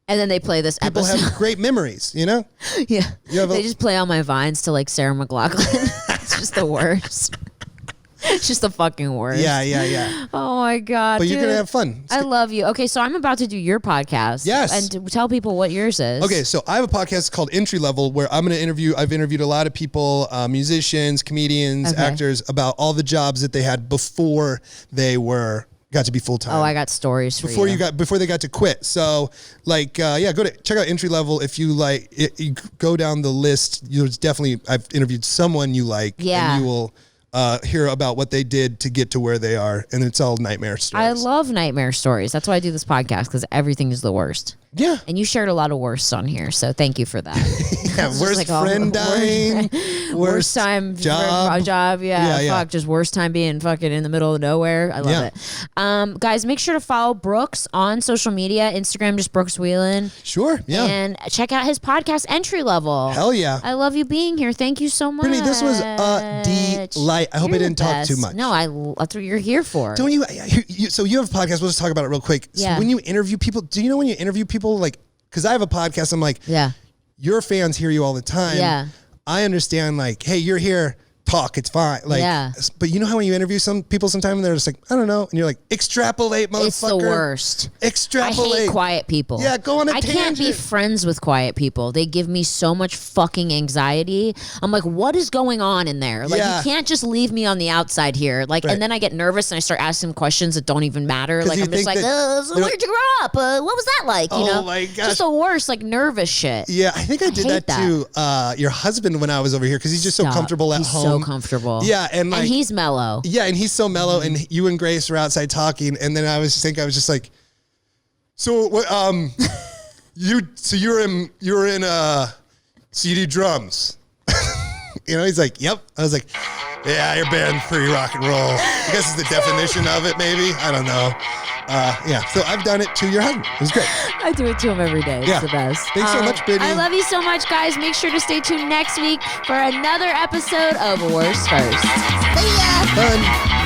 And then they play this people episode. have great memories, you know? Yeah. They just play on my vines to like Sarah McLachlan. It's just the worst. It's just the fucking worst. Yeah. Oh my God. But you're going to have fun. I love you. Okay, so I'm about to do your podcast. Yes. And to tell people what yours is. Okay, so I have a podcast called Entry Level where I've interviewed a lot of people, musicians, comedians, actors, about all the jobs that they had before they got to be full time. Oh, I got stories for you. Before they got to quit. So like, check out Entry Level. If you like, you go down the list. I've interviewed someone you like. Yeah. And you will hear about what they did to get to where they are. And it's all nightmare stories. I love nightmare stories. That's why I do this podcast, because everything is the worst. Yeah. And you shared a lot of worsts on here, so thank you for that. Worst friend dying. Worst time job. Yeah. Fuck, just worst time being fucking in the middle of nowhere. I love it. Guys, make sure to follow Brooks on social media. Instagram, just Brooks Wheelan. Sure, yeah. And check out his podcast, Entry Level. Hell yeah. I love you being here. Thank you so much. Brittany, this was a delight. I hope I didn't talk too much. No, that's what you're here for. Don't you? So you have a podcast. We'll just talk about it real quick. So when you interview people, do you know when you interview people, like, because I have a podcast, I'm like, your fans hear you all the time. Yeah. I understand, like, hey, you're here, talk, it's fine. Like, but you know how when you interview some people sometimes they're just like, I don't know. And you're like, extrapolate, motherfucker. It's the worst. Extrapolate. I hate quiet people. Yeah, go on a tangent. I can't be friends with quiet people. They give me so much fucking anxiety. I'm like, what is going on in there? Like, you can't just leave me on the outside here. Like, and then I get nervous and I start asking questions that don't even matter. Like, I'm just like, so where'd you grow up? What was that like? You know? My gosh. Just the worst, like nervous shit. Yeah, I think I did that to your husband when I was over here because he's just so comfortable at home. So comfortable. Yeah, and he's mellow. Yeah, and he's so mellow. And you and Grace were outside talking, and then I was just like, so what? You were in so you do drums? You know, he's like, yep. I was like, yeah, you're banned free rock and roll. I guess is the definition of it, maybe. I don't know. So I've done it to your husband. It was great. I do it to him every day. It's the best. Thanks so much, Brittany. I love you so much, guys. Make sure to stay tuned next week for another episode of Worst First. See ya. Fun.